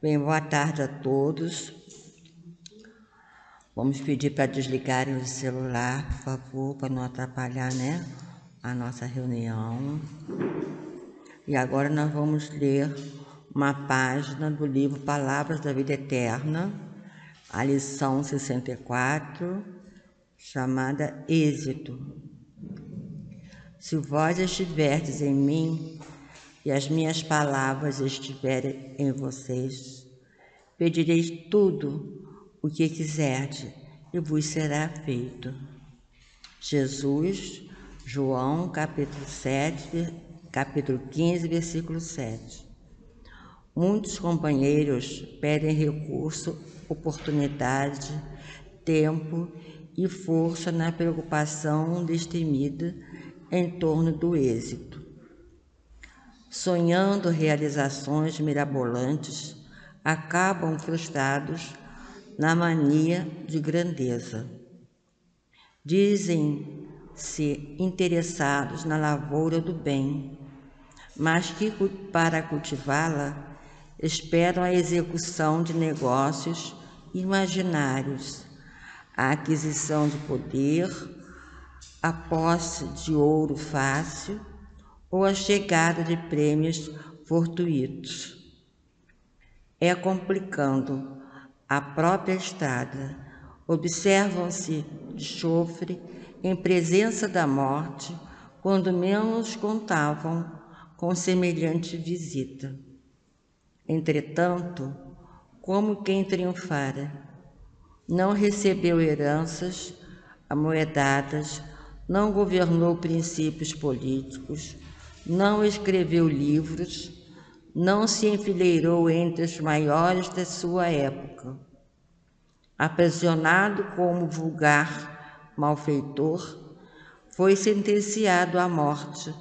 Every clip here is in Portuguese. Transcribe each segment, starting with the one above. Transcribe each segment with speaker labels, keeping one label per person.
Speaker 1: Bem, boa tarde a todos. Vamos pedir para desligarem o celular, por favor, para não atrapalhar, né, a nossa reunião. E agora nós vamos ler uma página do livro Palavras da Vida Eterna, a lição 64, chamada Êxito. Se vós estiverdes em mim e as minhas palavras estiverem em vocês, pedireis tudo o que quiserdes e vos será feito. Jesus, João, capítulo 15, versículo 7. Muitos companheiros pedem recurso, oportunidade, tempo e força na preocupação destemida em torno do êxito. Sonhando realizações mirabolantes, acabam frustrados na mania de grandeza. Dizem-se interessados na lavoura do bem, mas que para cultivá-la esperam a execução de negócios imaginários, a aquisição de poder, a posse de ouro fácil ou a chegada de prêmios fortuitos. É complicando a própria estrada, observam-se de chofre em presença da morte, quando menos contavam com semelhante visita. Entretanto, como quem triunfara, não recebeu heranças amoedadas, não governou princípios políticos, não escreveu livros, não se enfileirou entre os maiores da sua época. Aprisionado como vulgar malfeitor, foi sentenciado à morte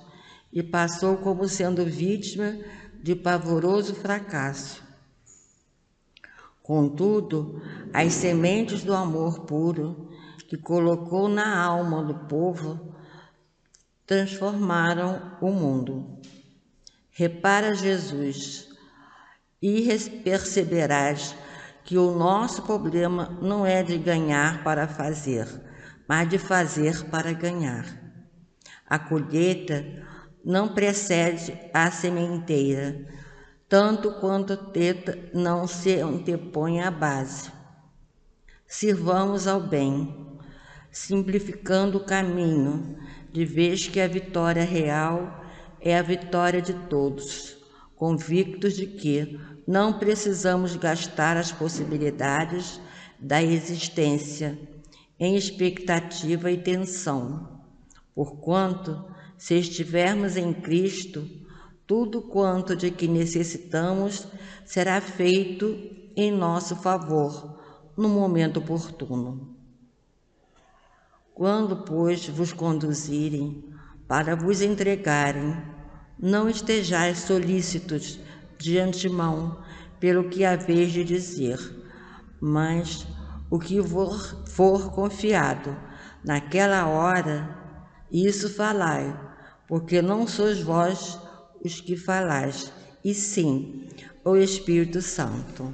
Speaker 1: e passou como sendo vítima de pavoroso fracasso. Contudo, as sementes do amor puro que colocou na alma do povo transformaram o mundo. Repara, Jesus, e perceberás que o nosso problema não é de ganhar para fazer, mas de fazer para ganhar. A colheita não precede a sementeira, tanto quanto a teta não se antepõe à base. Sirvamos ao bem, simplificando o caminho, de vez que a vitória real é a vitória de todos, convictos de que não precisamos gastar as possibilidades da existência em expectativa e tensão, porquanto, se estivermos em Cristo, tudo quanto de que necessitamos será feito em nosso favor, no momento oportuno. Quando, pois, vos conduzirem para vos entregarem, não estejais solícitos de antemão pelo que haveis de dizer, mas o que for confiado naquela hora, isso falai, porque não sois vós os que falais, e sim o Espírito Santo,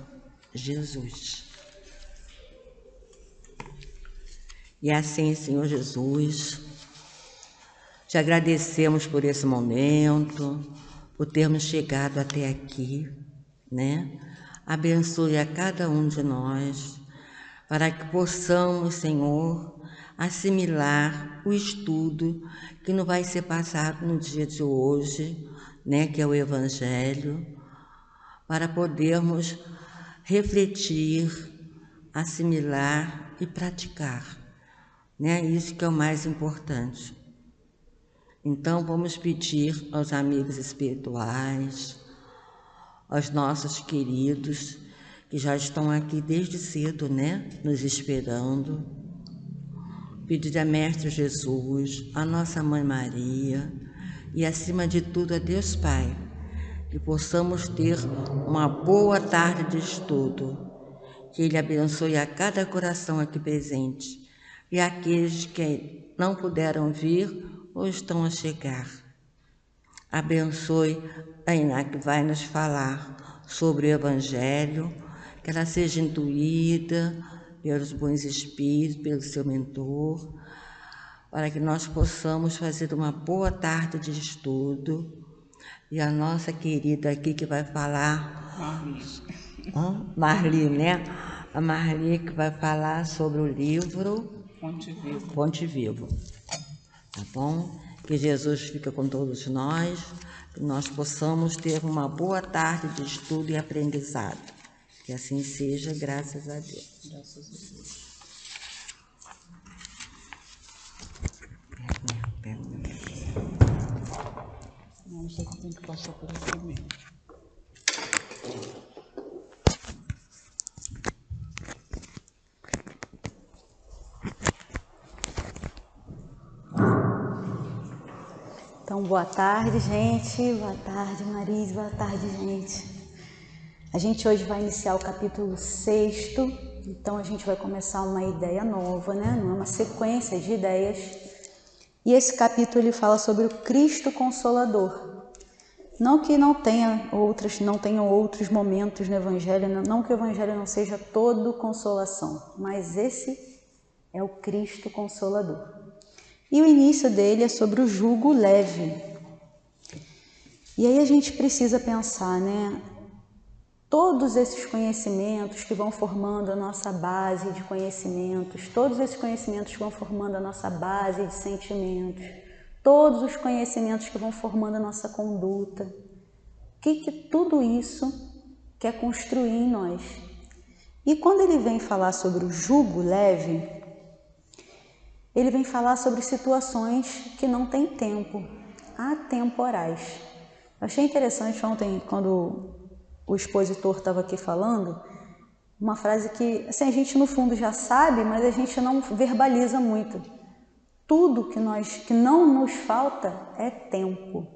Speaker 1: Jesus. E assim, Senhor Jesus, te agradecemos por esse momento, por termos chegado até aqui, né? Abençoe a cada um de nós, para que possamos, Senhor, assimilar o estudo que não vai ser passado no dia de hoje, né? Que é o Evangelho, para podermos refletir, assimilar e praticar, né? Isso que é o mais importante. Então, vamos pedir aos amigos espirituais, aos nossos queridos, que já estão aqui desde cedo, né, nos esperando, pedir a Mestre Jesus, a Nossa Mãe Maria e, acima de tudo, a Deus Pai, que possamos ter uma boa tarde de estudo, que Ele abençoe a cada coração aqui presente e aqueles que não puderam vir ou estão a chegar. Abençoe a Iná, que vai nos falar sobre o Evangelho, que ela seja intuída pelos bons espíritos, pelo seu mentor, para que nós possamos fazer uma boa tarde de estudo. E a nossa querida aqui que vai falar... Marli, né? A Marli que vai falar sobre o livro Ponte Vivo. Tá bom? Que Jesus fica com todos nós, que nós possamos ter uma boa tarde de estudo e aprendizado. Que assim seja, graças a Deus. Graças a Deus.
Speaker 2: Não, isso aqui tem que passar por aqui mesmo. Então, boa tarde, gente. Boa tarde, Marise. Boa tarde, gente. A gente hoje vai iniciar o capítulo 6º. Então, a gente vai começar uma ideia nova, né? Não é uma sequência de ideias. E esse capítulo ele fala sobre o Cristo Consolador. Não que não tenham outros momentos no Evangelho, não que o Evangelho não seja todo consolação, mas esse é o Cristo Consolador. E o início dele é sobre o jugo leve. E aí a gente precisa pensar, né? Todos esses conhecimentos que vão formando a nossa base de conhecimentos, todos esses conhecimentos que vão formando a nossa base de sentimentos, todos os conhecimentos que vão formando a nossa conduta, o que tudo isso quer construir em nós? E quando ele vem falar sobre o jugo leve, ele vem falar sobre situações que não têm tempo, atemporais. Eu achei interessante ontem, quando o expositor estava aqui falando, uma frase que assim, a gente no fundo já sabe, mas a gente não verbaliza muito. Tudo que não nos falta é tempo.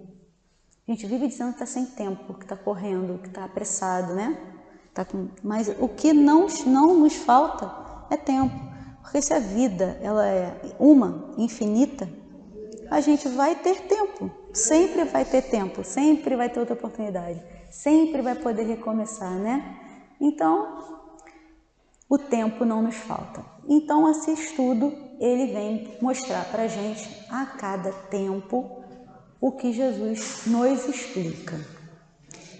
Speaker 2: A gente vive dizendo que está sem tempo, que está correndo, que está apressado, né? Mas o que não nos falta é tempo. Porque se a vida ela é infinita, a gente vai ter tempo. Sempre vai ter tempo, sempre vai ter outra oportunidade. Sempre vai poder recomeçar, né? Então, o tempo não nos falta. Então, esse estudo, ele vem mostrar para a gente, a cada tempo, o que Jesus nos explica.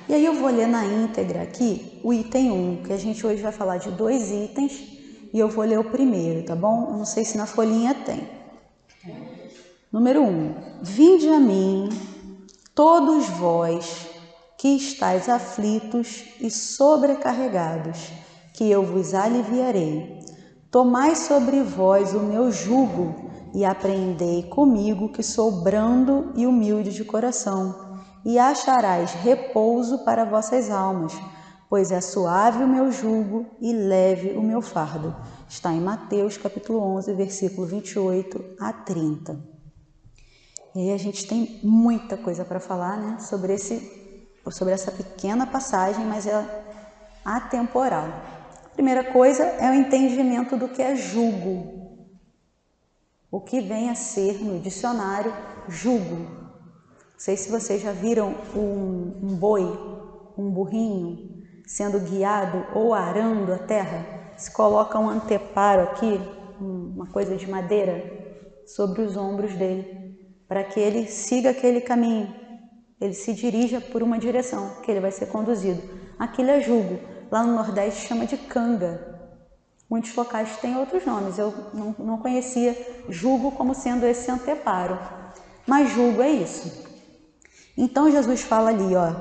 Speaker 2: E aí eu vou ler na íntegra aqui o item 1, que a gente hoje vai falar de 2 itens, e eu vou ler o primeiro, tá bom? Eu não sei se na folhinha tem. Número 1. Vinde a mim, todos vós que estáis aflitos e sobrecarregados, que eu vos aliviarei. Tomai sobre vós o meu jugo e aprendei comigo, que sou brando e humilde de coração, e acharás repouso para vossas almas, pois é suave o meu jugo e leve o meu fardo. Está em Mateus capítulo 11, versículo 28 a 30. E aí a gente tem muita coisa para falar, né, sobre essa pequena passagem, mas é atemporal. A primeira coisa é o entendimento do que é jugo. O que vem a ser no dicionário jugo. Não sei se vocês já viram um boi, um burrinho, sendo guiado ou arando a terra. Se coloca um anteparo aqui, uma coisa de madeira, sobre os ombros dele, para que ele siga aquele caminho. Ele se dirija por uma direção, que ele vai ser conduzido. Aquilo é jugo. Lá no Nordeste chama de canga. Muitos locais têm outros nomes. Eu não conhecia jugo como sendo esse anteparo. Mas jugo é isso. Então Jesus fala ali, ó.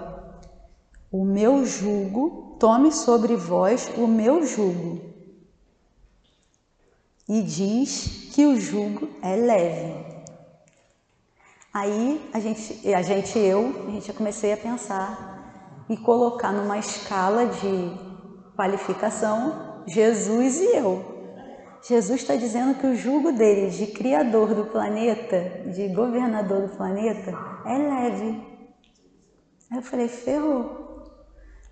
Speaker 2: O meu jugo, tome sobre vós o meu jugo. E diz que o jugo é leve. Aí eu já comecei a pensar e colocar numa escala de qualificação Jesus e eu. Jesus está dizendo que o jugo dele de criador do planeta, de governador do planeta, é leve. Aí eu falei, ferrou.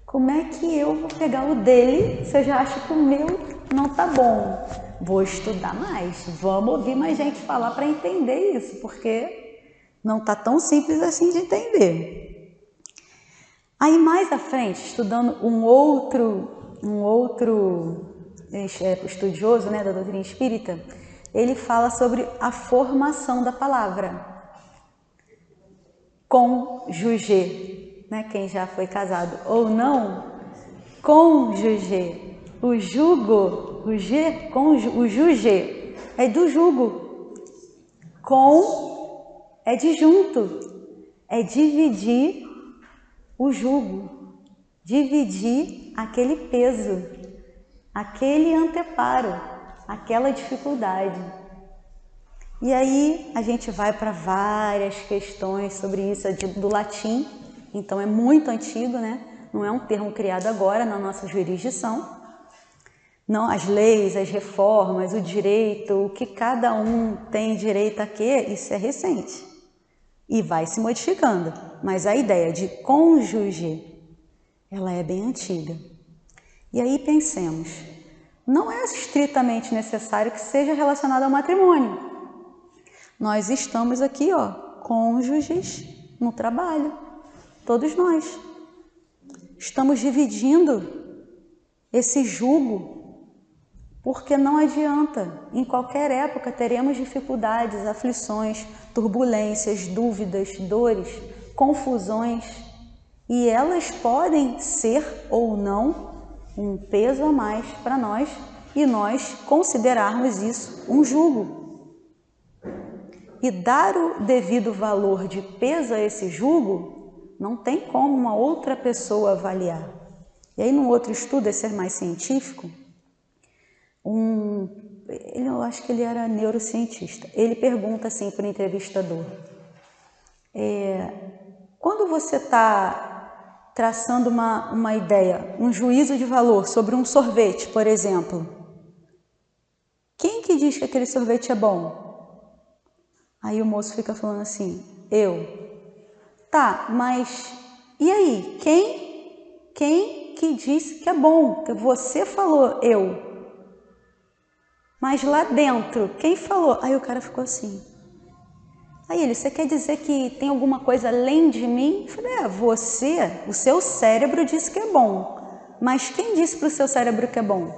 Speaker 2: Como é que eu vou pegar o dele se eu já acho que o meu não tá bom? Vou estudar mais, vamos ouvir mais gente falar para entender isso, porque não está tão simples assim de entender. Aí mais à frente, estudando um outro estudioso, né, da doutrina espírita, ele fala sobre a formação da palavra. Cônjuge, né, quem já foi casado ou não, cônjuge, o jugo, o juge é do jugo, com é de junto, é dividir o jugo, dividir aquele peso, aquele anteparo, aquela dificuldade. E aí a gente vai para várias questões sobre isso, do latim, então é muito antigo, né? Não é um termo criado agora na nossa jurisdição. Não, as leis, as reformas, o direito, o que cada um tem direito a quê, isso é recente. E vai se modificando. Mas a ideia de cônjuge, ela é bem antiga. E aí pensemos, não é estritamente necessário que seja relacionado ao matrimônio. Nós estamos aqui, ó, cônjuges no trabalho, todos nós. Estamos dividindo esse jugo, porque não adianta. Em qualquer época teremos dificuldades, aflições, turbulências, dúvidas, dores, confusões, e elas podem ser ou não um peso a mais para nós e nós considerarmos isso um jugo. E dar o devido valor de peso a esse jugo não tem como uma outra pessoa avaliar. E aí, num outro estudo, esse é mais científico, eu acho que ele era neurocientista, ele pergunta assim para o entrevistador, quando você está traçando uma ideia, um juízo de valor sobre um sorvete, por exemplo, quem que diz que aquele sorvete é bom? Aí o moço fica falando assim, eu. Tá, mas e aí? Quem que disse que é bom? Que você falou, eu. Mas lá dentro, quem falou? Aí o cara ficou assim. Aí ele, você quer dizer que tem alguma coisa além de mim? Eu falei, você, o seu cérebro disse que é bom. Mas quem disse para o seu cérebro que é bom?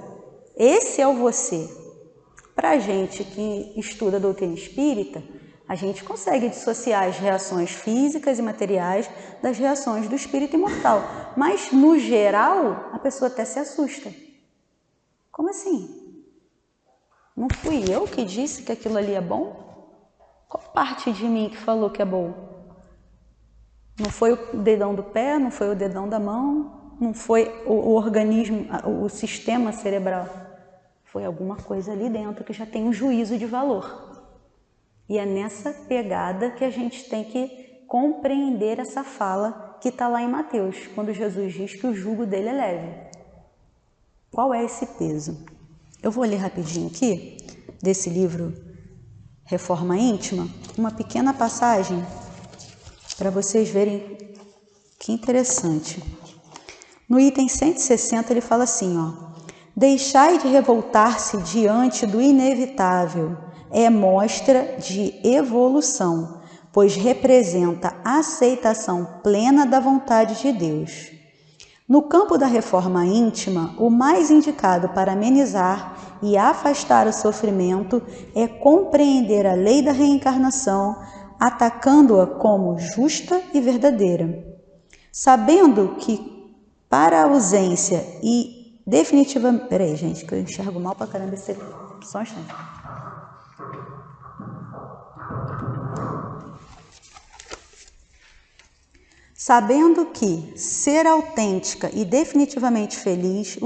Speaker 2: Esse é o você. Para a gente que estuda a doutrina espírita, a gente consegue dissociar as reações físicas e materiais das reações do espírito imortal. Mas, no geral, a pessoa até se assusta. Como assim? Não fui eu que disse que aquilo ali é bom? Qual parte de mim que falou que é bom? Não foi o dedão do pé, não foi o dedão da mão, não foi o organismo, o sistema cerebral. Foi alguma coisa ali dentro que já tem um juízo de valor. E é nessa pegada que a gente tem que compreender essa fala que está lá em Mateus, quando Jesus diz que o jugo dele é leve. Qual é esse peso? Eu vou ler rapidinho aqui, desse livro Reforma Íntima, uma pequena passagem para vocês verem que interessante. No item 160 ele fala assim, ó, deixai de revoltar-se diante do inevitável, é mostra de evolução, pois representa a aceitação plena da vontade de Deus. No campo da reforma íntima, o mais indicado para amenizar e afastar o sofrimento é compreender a lei da reencarnação, atacando-a como justa e verdadeira. Sabendo que para a ausência e definitivamente... Peraí, gente, que eu enxergo mal pra caramba esse... Só um instante. Sabendo que ser autêntica e definitivamente feliz,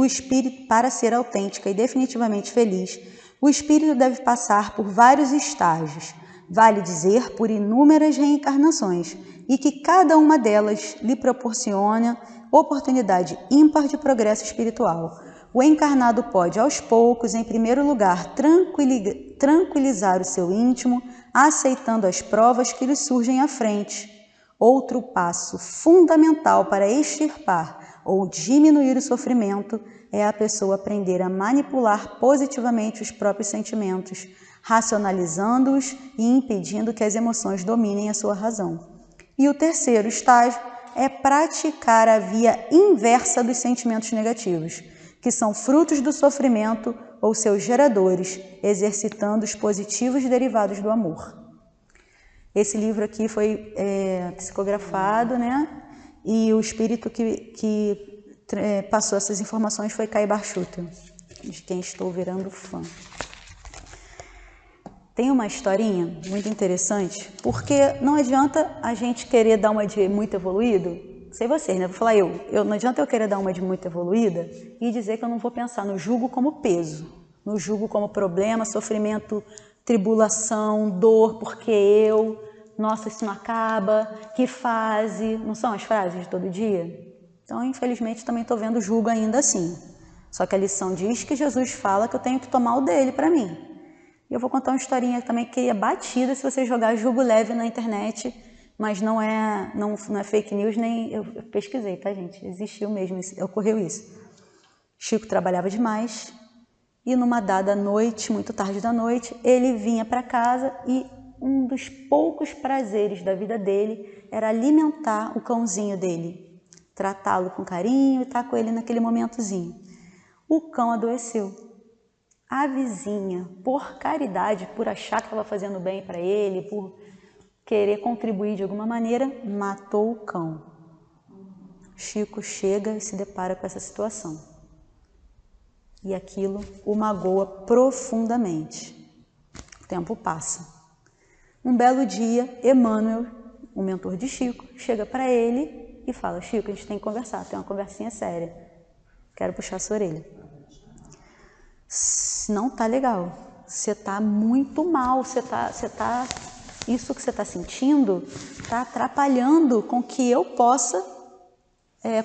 Speaker 2: para ser autêntica e definitivamente feliz, o espírito deve passar por vários estágios, vale dizer, por inúmeras reencarnações, e que cada uma delas lhe proporciona oportunidade ímpar de progresso espiritual. O encarnado pode, aos poucos, em primeiro lugar, tranquilizar o seu íntimo, aceitando as provas que lhe surgem à frente. Outro passo fundamental para extirpar ou diminuir o sofrimento é a pessoa aprender a manipular positivamente os próprios sentimentos, racionalizando-os e impedindo que as emoções dominem a sua razão. E o terceiro estágio é praticar a via inversa dos sentimentos negativos, que são frutos do sofrimento ou seus geradores, exercitando os positivos derivados do amor. Esse livro aqui foi psicografado, né? E o espírito que passou essas informações foi Kai Barchuta, de quem estou virando fã. Tem uma historinha muito interessante, porque não adianta a gente querer dar uma de muito evoluído, sei vocês, né? Vou falar não adianta eu querer dar uma de muito evoluída e dizer que eu não vou pensar no jugo como peso, no jugo como problema, sofrimento, tribulação, dor, porque nossa, isso não acaba, que fase, não são as frases de todo dia? Então, infelizmente, também estou vendo o jugo ainda assim. Só que a lição diz que Jesus fala que eu tenho que tomar o dele para mim. E eu vou contar uma historinha também que é batida se você jogar jugo leve na internet, mas não é fake news, nem eu pesquisei, tá, gente? Existiu mesmo, ocorreu isso. Chico trabalhava demais e numa dada noite, muito tarde da noite, ele vinha para casa e um dos poucos prazeres da vida dele era alimentar o cãozinho dele, tratá-lo com carinho e estar com ele naquele momentozinho. O cão adoeceu. A vizinha, por caridade, por achar que estava fazendo bem para ele, por querer contribuir de alguma maneira, matou o cão. Chico chega e se depara com essa situação. E aquilo o magoa profundamente. O tempo passa. Um belo dia, Emmanuel, o mentor de Chico, chega para ele e fala: Chico, a gente tem que conversar, tem uma conversinha séria. Quero puxar sua orelha. Não tá legal, você tá muito mal, isso que você tá sentindo tá atrapalhando com que eu possa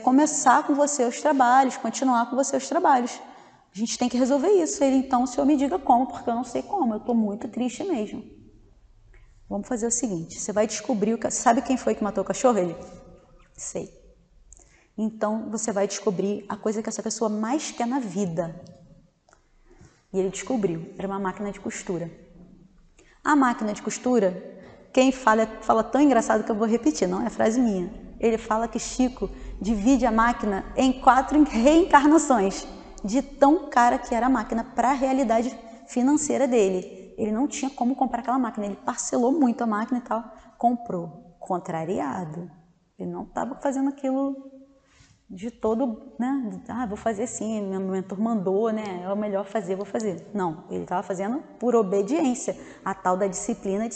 Speaker 2: começar com você os trabalhos, continuar com você os trabalhos. A gente tem que resolver isso. Ele, então, o senhor me diga como, porque eu não sei como, eu tô muito triste mesmo. Vamos fazer o seguinte, você vai descobrir, sabe quem foi que matou o cachorro? Ele? Sei. Então, você vai descobrir a coisa que essa pessoa mais quer na vida. E ele descobriu, era uma máquina de costura. A máquina de costura, quem fala tão engraçado que eu vou repetir, não é frase minha. Ele fala que Chico divide a máquina em 4 reencarnações, de tão cara que era a máquina para a realidade financeira dele. Ele não tinha como comprar aquela máquina, ele parcelou muito a máquina e tal, comprou, contrariado. Ele não estava fazendo aquilo de todo, né? Vou fazer sim, meu mentor mandou, né? É o melhor fazer, vou fazer. Não, ele estava fazendo por obediência, a tal da disciplina.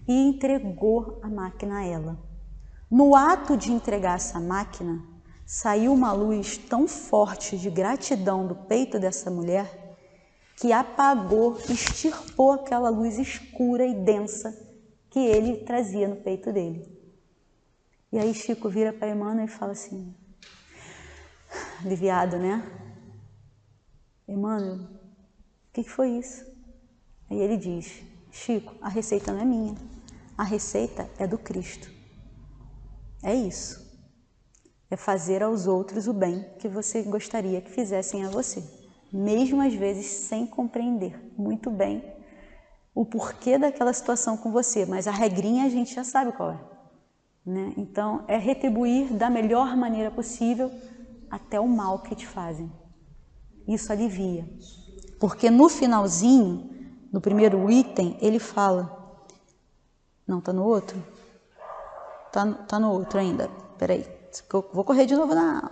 Speaker 2: E entregou a máquina a ela. No ato de entregar essa máquina, saiu uma luz tão forte de gratidão do peito dessa mulher que apagou, extirpou aquela luz escura e densa que ele trazia no peito dele. E aí Chico vira para Emmanuel e fala assim, aliviado, né? Emmanuel, o que foi isso? Aí ele diz, Chico, a receita não é minha, a receita é do Cristo. É isso. É fazer aos outros o bem que você gostaria que fizessem a você. Mesmo às vezes sem compreender muito bem o porquê daquela situação com você, mas a regrinha a gente já sabe qual é. Né? Então, é retribuir da melhor maneira possível até o mal que te fazem. Isso alivia. Porque no finalzinho, no primeiro item, ele fala... Não, tá no outro? Tá no outro ainda. Peraí, vou correr de novo na...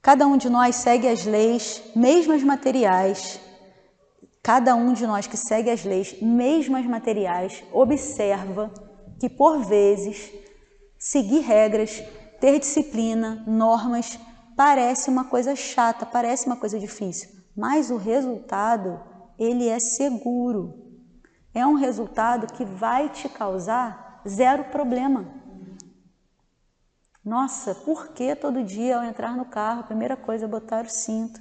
Speaker 2: Cada um de nós segue as leis, mesmo as materiais. Cada um de nós que segue as leis, mesmo as materiais, observa que, por vezes, seguir regras, ter disciplina, normas, parece uma coisa chata, parece uma coisa difícil, mas o resultado, ele é seguro. É um resultado que vai te causar 0 problema. Nossa, por que todo dia ao entrar no carro, a primeira coisa é botar o cinto?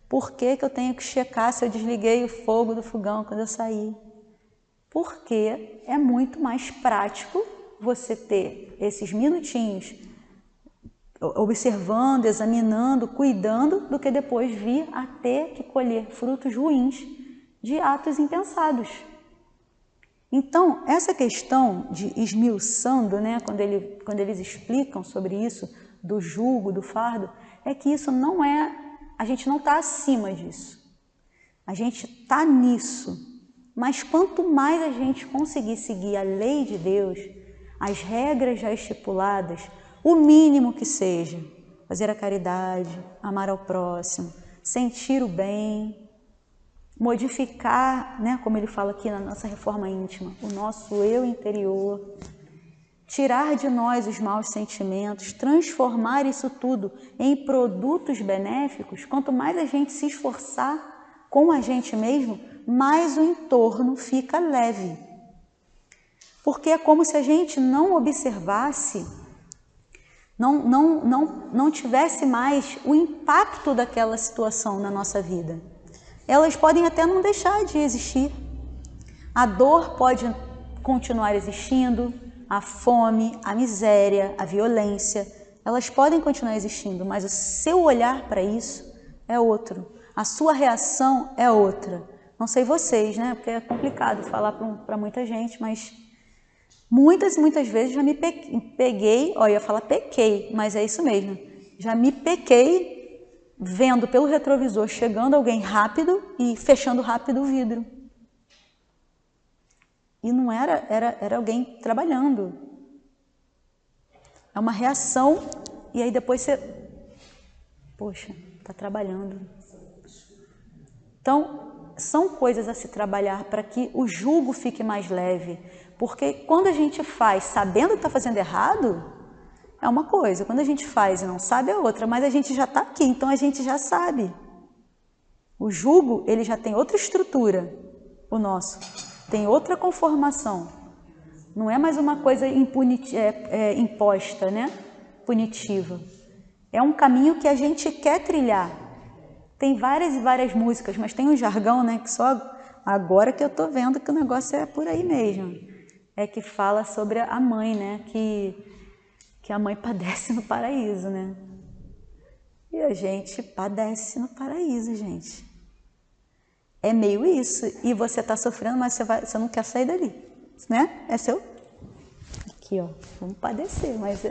Speaker 2: Por que eu tenho que checar se eu desliguei o fogo do fogão quando eu sair? Porque é muito mais prático você ter esses minutinhos observando, examinando, cuidando, do que depois vir a ter que colher frutos ruins de atos impensados. Então, essa questão de esmiuçando, né, quando eles explicam sobre isso, do jugo, do fardo, é que isso não é, a gente não está acima disso. A gente está nisso. Mas quanto mais a gente conseguir seguir a lei de Deus, as regras já estipuladas, o mínimo que seja, fazer a caridade, amar ao próximo, sentir o bem, modificar, né, como ele fala aqui na nossa reforma íntima, o nosso eu interior, tirar de nós os maus sentimentos, transformar isso tudo em produtos benéficos. Quanto mais a gente se esforçar com a gente mesmo, mais o entorno fica leve. Porque é como se a gente não observasse, não tivesse mais o impacto daquela situação na nossa vida. Elas podem até não deixar de existir. A dor pode continuar existindo, a fome, a miséria, a violência, elas podem continuar existindo, mas o seu olhar para isso é outro. A sua reação é outra. Não sei vocês, né? Porque é complicado falar para muita gente, mas muitas vezes já me peguei, ó, eu ia falar pequei, mas é isso mesmo. Já me pequei vendo pelo retrovisor chegando alguém rápido e fechando rápido o vidro. E não era alguém trabalhando. É uma reação e aí depois você, poxa, está trabalhando. Então, são coisas a se trabalhar para que o jugo fique mais leve. Porque quando a gente faz sabendo que está fazendo errado, é uma coisa. Quando a gente faz e não sabe, é outra. Mas a gente já está aqui, então a gente já sabe. O jugo, ele já tem outra estrutura, o nosso. Tem outra conformação. Não é mais uma coisa imposta, né? Punitiva. É um caminho que a gente quer trilhar. Tem várias e várias músicas, mas tem um jargão, né? Que só agora que eu tô vendo que o negócio é por aí mesmo. É que fala sobre a mãe, né? Que a mãe padece no paraíso, né? E a gente padece no paraíso, gente. É meio isso. E você tá sofrendo, mas você não quer sair dali, né? É seu. Aqui, ó. Vamos padecer, mas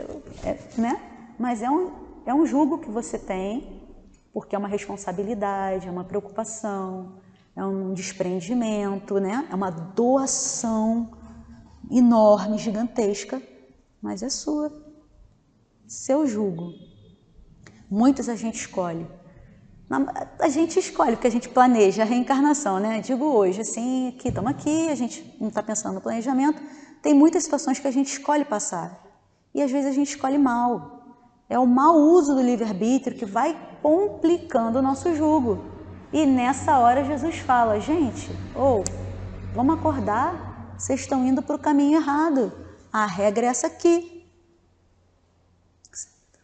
Speaker 2: né? Mas é um jugo que você tem. Porque é uma responsabilidade, é uma preocupação, é um desprendimento, né? É uma doação enorme, gigantesca, mas é sua. Seu jugo. Muitos a gente escolhe. A gente escolhe, porque a gente planeja a reencarnação, né? Digo hoje, assim, aqui, estamos aqui, a gente não está pensando no planejamento. Tem muitas situações que a gente escolhe passar. E às vezes a gente escolhe mal. É o mau uso do livre-arbítrio que vai complicando o nosso jugo. E nessa hora Jesus fala, gente, vamos acordar, vocês estão indo para o caminho errado. A regra é essa aqui.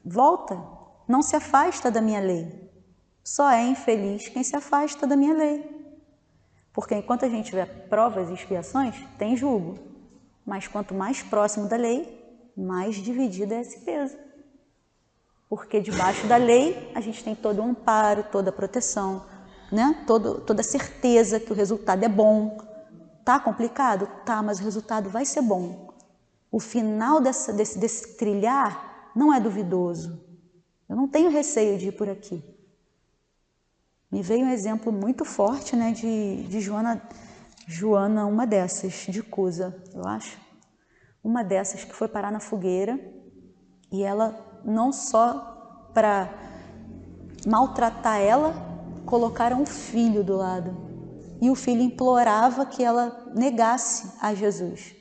Speaker 2: Volta, não se afasta da minha lei. Só é infeliz quem se afasta da minha lei. Porque enquanto a gente tiver provas e expiações, tem jugo. Mas quanto mais próximo da lei, mais dividido é esse peso. Porque debaixo da lei a gente tem todo o amparo, toda a proteção, né? Toda a certeza que o resultado é bom. Tá complicado? Tá, mas o resultado vai ser bom. O final desse trilhar não é duvidoso. Eu não tenho receio de ir por aqui. Me veio um exemplo muito forte, né, de Joana, uma dessas, de Cusa, eu acho. Uma dessas que foi parar na fogueira e ela, não só para maltratar ela, colocaram um filho do lado. E o filho implorava que ela negasse a Jesus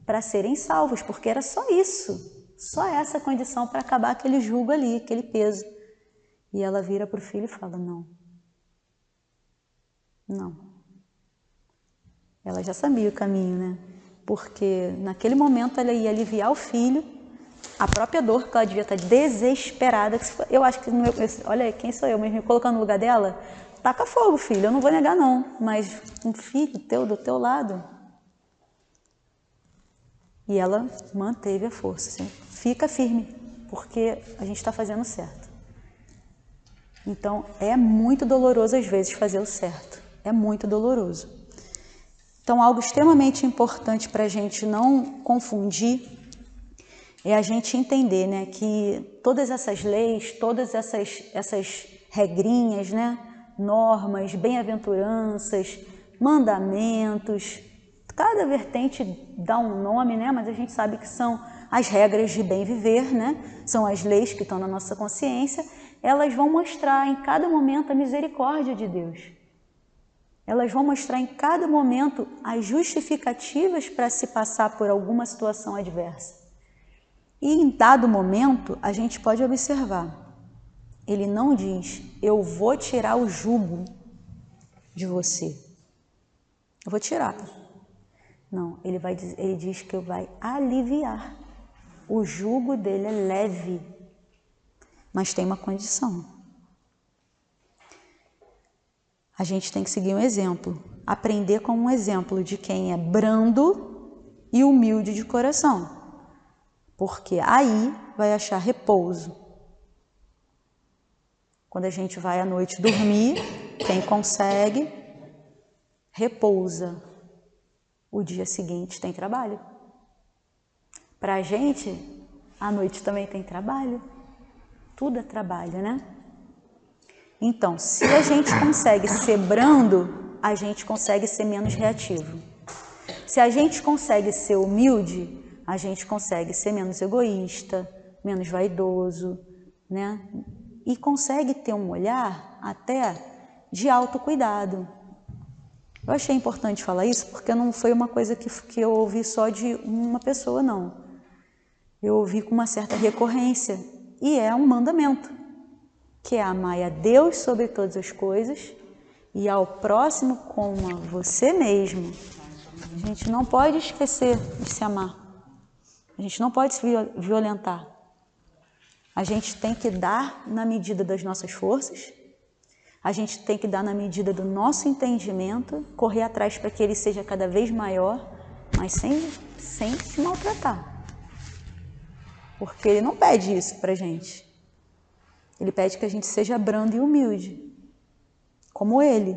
Speaker 2: para serem salvos, porque era só isso, só essa condição para acabar aquele jugo ali, aquele peso. E ela vira para o filho e fala, não. Ela já sabia o caminho, né? Porque naquele momento ela ia aliviar o filho, a própria dor, que ela devia estar desesperada. Eu acho que, olha, quem sou eu mesmo, me colocando no lugar dela? Taca fogo, filho, eu não vou negar não, mas um filho teu do teu lado. E ela manteve a força, assim, fica firme, porque a gente está fazendo certo. Então, é muito doloroso às vezes fazer o certo, é muito doloroso. Então, algo extremamente importante para a gente não confundir é a gente entender, né, que todas essas leis, todas essas regrinhas, né, normas, bem-aventuranças, mandamentos, cada vertente dá um nome, né, mas a gente sabe que são as regras de bem viver, né, são as leis que estão na nossa consciência, elas vão mostrar em cada momento a misericórdia de Deus. Elas vão mostrar em cada momento as justificativas para se passar por alguma situação adversa. E em dado momento, a gente pode observar, ele não diz, eu vou tirar o jugo de você. Eu vou tirar. Não, ele diz que vai aliviar. O jugo dele é leve, mas tem uma condição. A gente tem que seguir um exemplo, aprender com um exemplo de quem é brando e humilde de coração. Porque aí vai achar repouso. Quando a gente vai à noite dormir, quem consegue, repousa. O dia seguinte tem trabalho. Para a gente, à noite também tem trabalho. Tudo é trabalho, né? Então, se a gente consegue ser brando, a gente consegue ser menos reativo. Se a gente consegue ser humilde, a gente consegue ser menos egoísta, menos vaidoso, né? E consegue ter um olhar até de autocuidado. Eu achei importante falar isso porque não foi uma coisa que eu ouvi só de uma pessoa, não. Eu ouvi com uma certa recorrência e é um mandamento, que é amar a Deus sobre todas as coisas e ao próximo como a você mesmo. A gente não pode esquecer de se amar. A gente não pode se violentar. A gente tem que dar na medida das nossas forças, a gente tem que dar na medida do nosso entendimento, correr atrás para que ele seja cada vez maior, mas sem se maltratar. Porque ele não pede isso para a gente. Ele pede que a gente seja brando e humilde, como ele,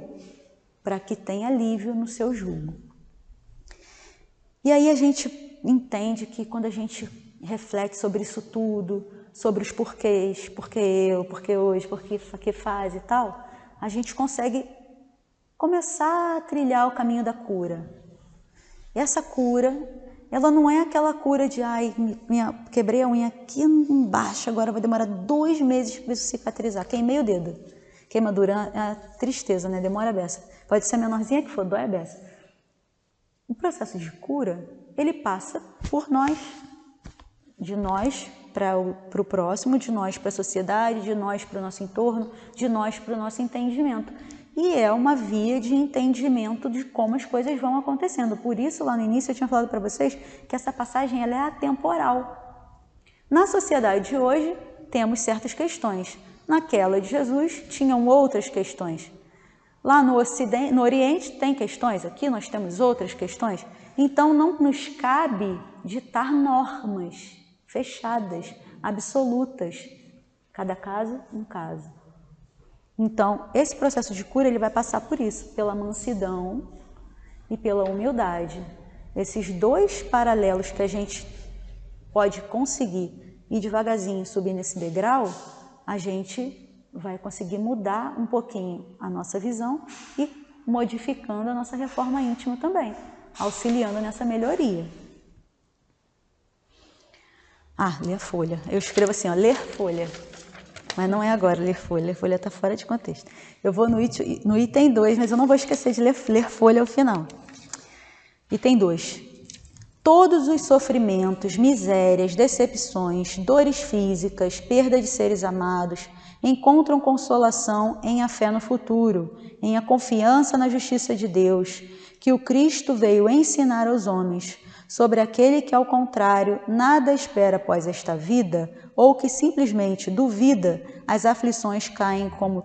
Speaker 2: para que tenha alívio no seu jugo. E aí a gente entende que quando a gente reflete sobre isso tudo, sobre os porquês, porque eu, porque hoje, porque que faz e tal, a gente consegue começar a trilhar o caminho da cura. E essa cura, ela não é aquela cura de, quebrei a unha aqui embaixo, agora vai demorar 2 meses para isso cicatrizar. Queimei o dedo. Queimadura é tristeza, né? Demora a beça. Pode ser a menorzinha que for, dói a beça. O processo de cura, ele passa por nós, de nós para o próximo, de nós para a sociedade, de nós para o nosso entorno, de nós para o nosso entendimento. E é uma via de entendimento de como as coisas vão acontecendo. Por isso, lá no início, eu tinha falado para vocês que essa passagem ela é atemporal. Na sociedade de hoje, temos certas questões. Naquela de Jesus, tinham outras questões. Lá no Ocidente, no Oriente tem questões, aqui nós temos outras questões. Então, não nos cabe ditar normas fechadas, absolutas. Cada caso, um caso. Então, esse processo de cura ele vai passar por isso, pela mansidão e pela humildade. Esses 2 paralelos que a gente pode conseguir ir devagarzinho subir nesse degrau, a gente vai conseguir mudar um pouquinho a nossa visão e modificando a nossa reforma íntima também, auxiliando nessa melhoria. Ler folha. Eu escrevo assim, ler folha. Mas não é agora ler folha. Ler folha está fora de contexto. Eu vou no item 2, mas eu não vou esquecer de ler folha ao final. Item 2. Todos os sofrimentos, misérias, decepções, dores físicas, perda de seres amados, encontram consolação em a fé no futuro, em a confiança na justiça de Deus, que o Cristo veio ensinar aos homens, sobre aquele que, ao contrário, nada espera após esta vida, ou que simplesmente duvida, as aflições caem com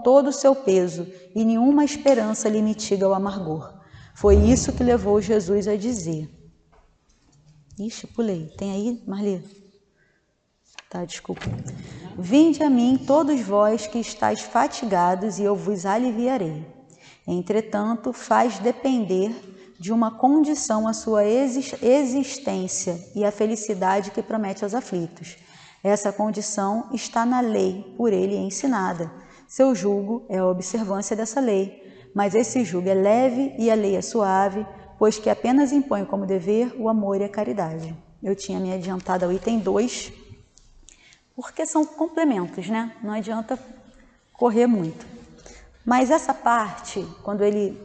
Speaker 2: todo o seu peso, e nenhuma esperança lhe mitiga o amargor. Foi isso que levou Jesus a dizer. Ixi, pulei. Tem aí, Marli? Tá, desculpa. Vinde a mim, todos vós que estáis fatigados, e eu vos aliviarei. Entretanto, faz depender de uma condição a sua existência e a felicidade que promete aos aflitos. Essa condição está na lei, por ele ensinada. Seu jugo é a observância dessa lei, mas esse jugo é leve e a lei é suave, pois que apenas impõe como dever o amor e a caridade. Eu tinha me adiantado ao item 2, porque são complementos, né? Não adianta correr muito. Mas essa parte, quando ele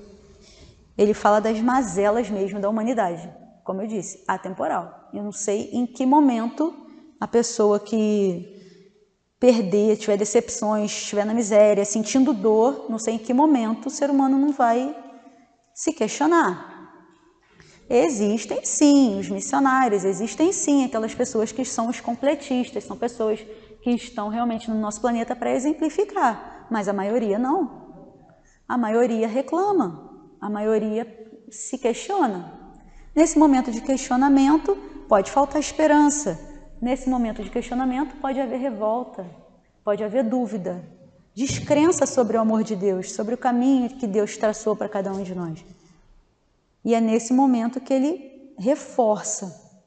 Speaker 2: fala das mazelas mesmo da humanidade, como eu disse, atemporal. Eu não sei em que momento a pessoa que perder, tiver decepções, estiver na miséria, sentindo dor, não sei em que momento o ser humano não vai se questionar. Existem sim os missionários, existem sim aquelas pessoas que são os completistas, são pessoas que estão realmente no nosso planeta para exemplificar, mas a maioria não. A maioria reclama, a maioria se questiona. Nesse momento de questionamento, pode faltar esperança. Nesse momento de questionamento, pode haver revolta, pode haver dúvida, descrença sobre o amor de Deus, sobre o caminho que Deus traçou para cada um de nós. E é nesse momento que ele reforça: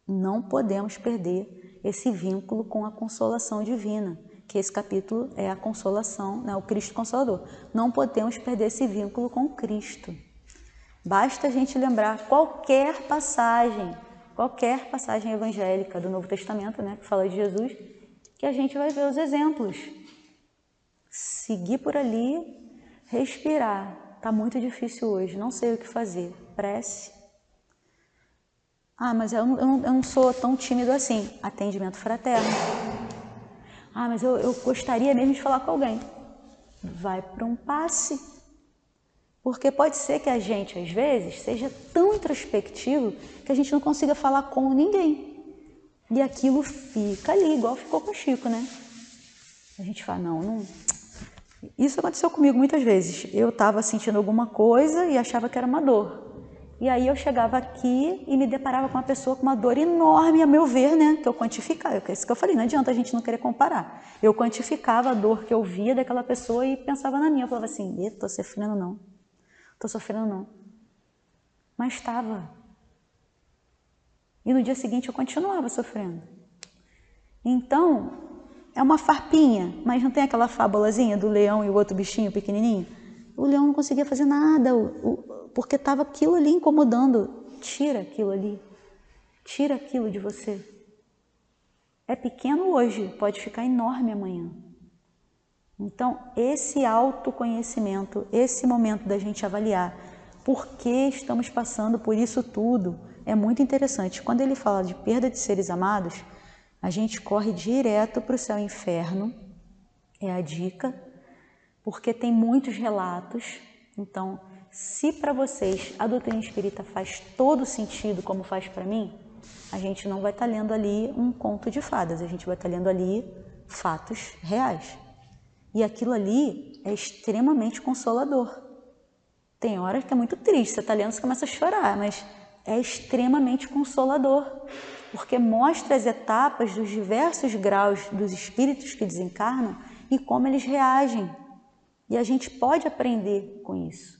Speaker 2: não podemos perder esse vínculo com a consolação divina, que esse capítulo é a consolação, né, o Cristo Consolador. Não podemos perder esse vínculo com Cristo. Basta a gente lembrar qualquer passagem evangélica do Novo Testamento, né, que fala de Jesus, que a gente vai ver os exemplos. Seguir por ali, respirar. Está muito difícil hoje, não sei o que fazer. Prece. Ah, mas eu não sou tão tímido assim. Atendimento fraterno. Ah, mas eu gostaria mesmo de falar com alguém. Vai para um passe. Porque pode ser que a gente, às vezes, seja tão introspectivo que a gente não consiga falar com ninguém. E aquilo fica ali, igual ficou com o Chico, né? A gente fala, não... Isso aconteceu comigo muitas vezes. Eu estava sentindo alguma coisa e achava que era uma dor. E aí eu chegava aqui e me deparava com uma pessoa com uma dor enorme, a meu ver, né? Que eu quantificava. É isso que eu falei, não adianta a gente não querer comparar. Eu quantificava a dor que eu via daquela pessoa e pensava na minha. Eu falava assim, estou sofrendo não. Estou sofrendo não. Mas estava. E no dia seguinte eu continuava sofrendo. Então, é uma farpinha, mas não tem aquela fábulazinha do leão e o outro bichinho pequenininho? O leão não conseguia fazer nada, porque estava aquilo ali incomodando. Tira aquilo ali. Tira aquilo de você. É pequeno hoje, pode ficar enorme amanhã. Então, esse autoconhecimento, esse momento da gente avaliar por que estamos passando por isso tudo, é muito interessante. Quando ele fala de perda de seres amados, a gente corre direto para o céu e inferno, é a dica, porque tem muitos relatos. Então, se para vocês a doutrina espírita faz todo sentido como faz para mim, a gente não vai estar lendo ali um conto de fadas, a gente vai estar lendo ali fatos reais. E aquilo ali é extremamente consolador. Tem horas que é muito triste, você está lendo, você começa a chorar, mas é extremamente consolador, porque mostra as etapas dos diversos graus dos espíritos que desencarnam e como eles reagem. E a gente pode aprender com isso.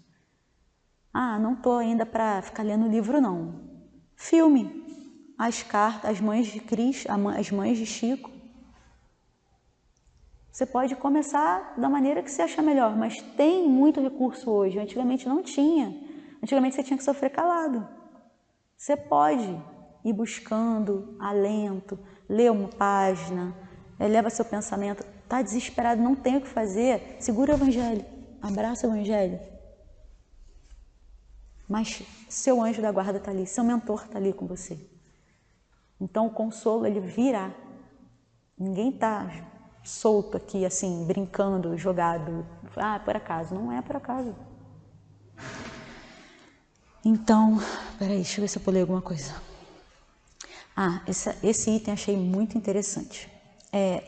Speaker 2: Ah, não estou ainda para ficar lendo livro, não. Filme, as cartas, as mães de Cris, as mães de Chico. Você pode começar da maneira que você achar melhor, mas tem muito recurso hoje. Antigamente não tinha. Antigamente você tinha que sofrer calado. Você pode ir buscando alento, ler uma página, eleva seu pensamento. Está desesperado, não tem o que fazer, segura o Evangelho, abraça o Evangelho. Mas seu anjo da guarda está ali, seu mentor está ali com você. Então o consolo, ele virá. Ninguém está solto aqui, assim, brincando, jogado. Ah, por acaso. Não é por acaso. Então, peraí, deixa eu ver se eu pulei alguma coisa. Ah, esse item achei muito interessante.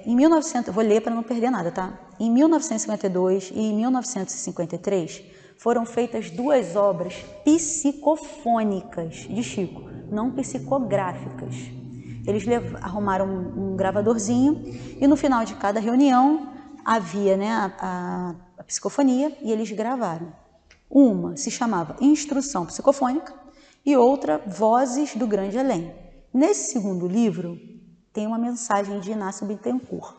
Speaker 2: Em 1900, vou ler para não perder nada, tá? Em 1952 e em 1953 foram feitas 2 obras psicofônicas de Chico, não psicográficas. Eles arrumaram um gravadorzinho e no final de cada reunião havia, né, a psicofonia e eles gravaram. Uma se chamava Instrução Psicofônica e outra Vozes do Grande Além. Nesse segundo livro tem uma mensagem de Inácio Bittencourt.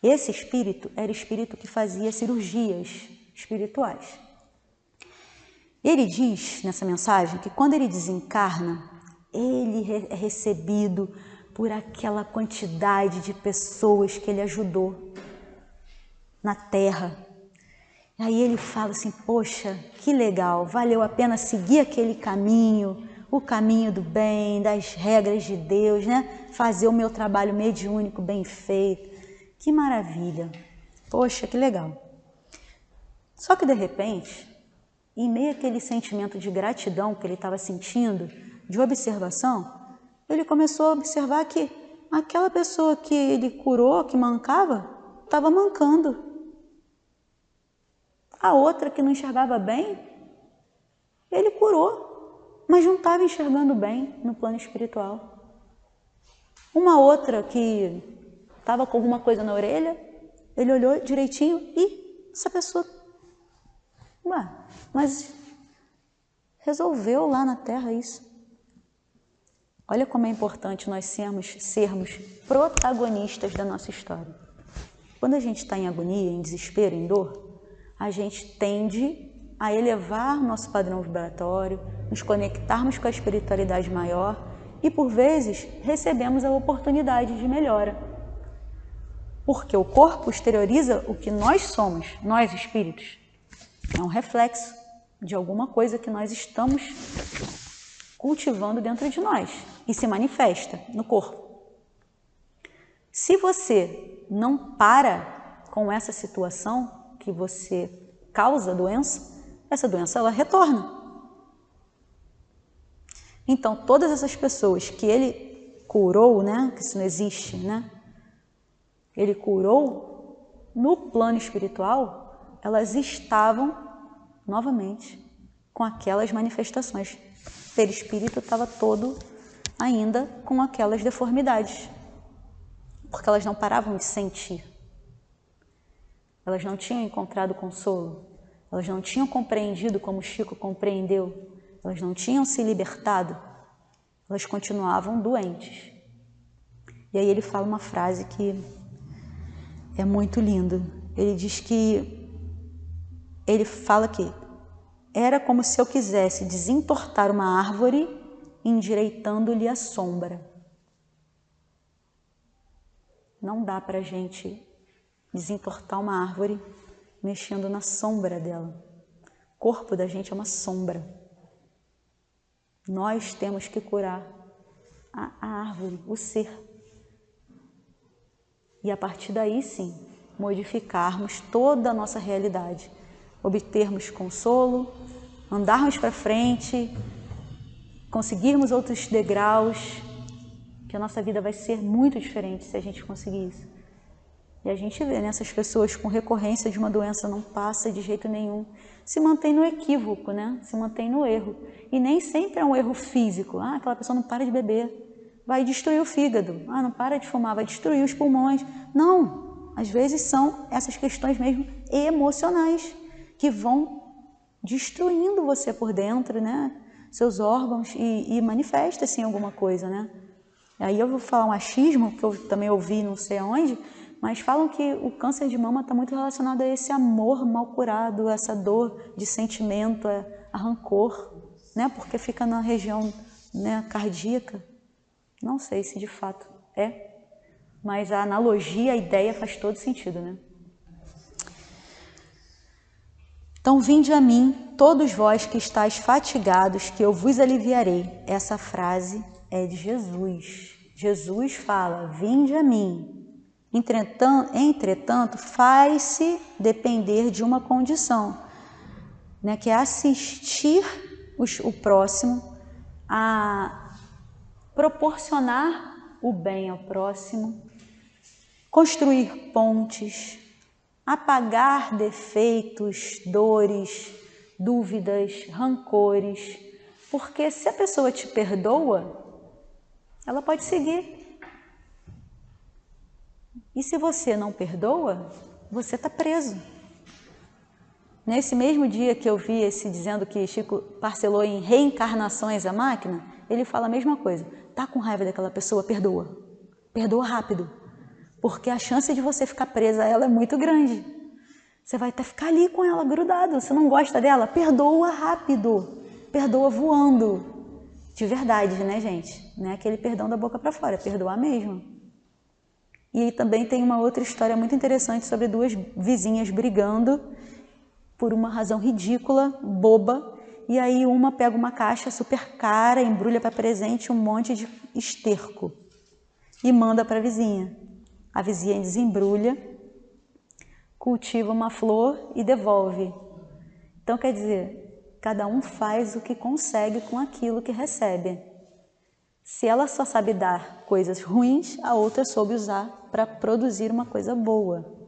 Speaker 2: Esse espírito era o espírito que fazia cirurgias espirituais. Ele diz nessa mensagem que quando ele desencarna, ele é recebido por aquela quantidade de pessoas que ele ajudou na Terra. Aí ele fala assim, poxa, que legal, valeu a pena seguir aquele caminho, o caminho do bem, das regras de Deus, né? Fazer o meu trabalho mediúnico bem feito. Que maravilha, poxa, que legal. Só que de repente, em meio àquele sentimento de gratidão que ele estava sentindo, de observação, ele começou a observar que aquela pessoa que ele curou, que mancava, estava mancando. A outra que não enxergava bem, ele curou, mas não estava enxergando bem no plano espiritual. Uma outra que estava com alguma coisa na orelha, ele olhou direitinho e essa pessoa, mas resolveu lá na Terra isso. Olha como é importante nós sermos protagonistas da nossa história. Quando a gente está em agonia, em desespero, em dor, a gente tende a elevar nosso padrão vibratório, nos conectarmos com a espiritualidade maior e, por vezes, recebemos a oportunidade de melhora. Porque o corpo exterioriza o que nós somos, nós espíritos. É um reflexo de alguma coisa que nós estamos cultivando dentro de nós e se manifesta no corpo. Se você não para com essa situação que você causa a doença, essa doença ela retorna. Então, todas essas pessoas que ele curou, né, que isso não existe, né? Ele curou no plano espiritual, elas estavam novamente com aquelas manifestações. O perispírito estava todo ainda com aquelas deformidades, porque elas não paravam de sentir. Elas não tinham encontrado consolo, elas não tinham compreendido como Chico compreendeu, elas não tinham se libertado, elas continuavam doentes. E aí ele fala uma frase que é muito linda. Ele diz que, ele fala que era como se eu quisesse desentortar uma árvore endireitando-lhe a sombra. Não dá para a gente desentortar uma árvore mexendo na sombra dela. O corpo da gente é uma sombra. Nós temos que curar a árvore, o ser. E a partir daí, sim, modificarmos toda a nossa realidade, obtermos consolo, andarmos para frente, conseguirmos outros degraus, que a nossa vida vai ser muito diferente se a gente conseguir isso. E a gente vê, né, essas pessoas com recorrência de uma doença não passa de jeito nenhum, se mantém no equívoco, né? Se mantém no erro. E nem sempre é um erro físico. Aquela pessoa não para de beber, vai destruir o fígado. Não para de fumar, vai destruir os pulmões. Não, às vezes são essas questões mesmo emocionais que vão destruindo você por dentro, né? Seus órgãos e manifesta-se em alguma coisa, né? Aí eu vou falar um achismo, que eu também ouvi não sei aonde, mas falam que o câncer de mama está muito relacionado a esse amor mal curado, essa dor de sentimento, a rancor, né? Porque fica na região, né, cardíaca. Não sei se de fato é, mas a analogia, a ideia faz todo sentido, né? Então, vinde a mim, todos vós que estáis fatigados, que eu vos aliviarei. Essa frase é de Jesus. Jesus fala, vinde a mim. Entretanto, faz-se depender de uma condição, né, que é assistir o próximo, a proporcionar o bem ao próximo, construir pontes, apagar defeitos, dores, dúvidas, rancores, porque se a pessoa te perdoa, ela pode seguir. E se você não perdoa, você está preso. Nesse mesmo dia que eu vi esse dizendo que Chico parcelou em reencarnações a máquina, ele fala a mesma coisa. Tá com raiva daquela pessoa? Perdoa. Perdoa rápido. Porque a chance de você ficar presa a ela é muito grande. Você vai até ficar ali com ela grudado. Você não gosta dela? Perdoa rápido. Perdoa voando. De verdade, né, gente? Não é aquele perdão da boca para fora, é perdoar mesmo. E também tem uma outra história muito interessante sobre duas vizinhas brigando por uma razão ridícula, boba, e aí uma pega uma caixa super cara, embrulha para presente um monte de esterco e manda para a vizinha. A vizinha desembrulha, cultiva uma flor e devolve. Então, quer dizer, cada um faz o que consegue com aquilo que recebe. Se ela só sabe dar coisas ruins, a outra soube usar para produzir uma coisa boa.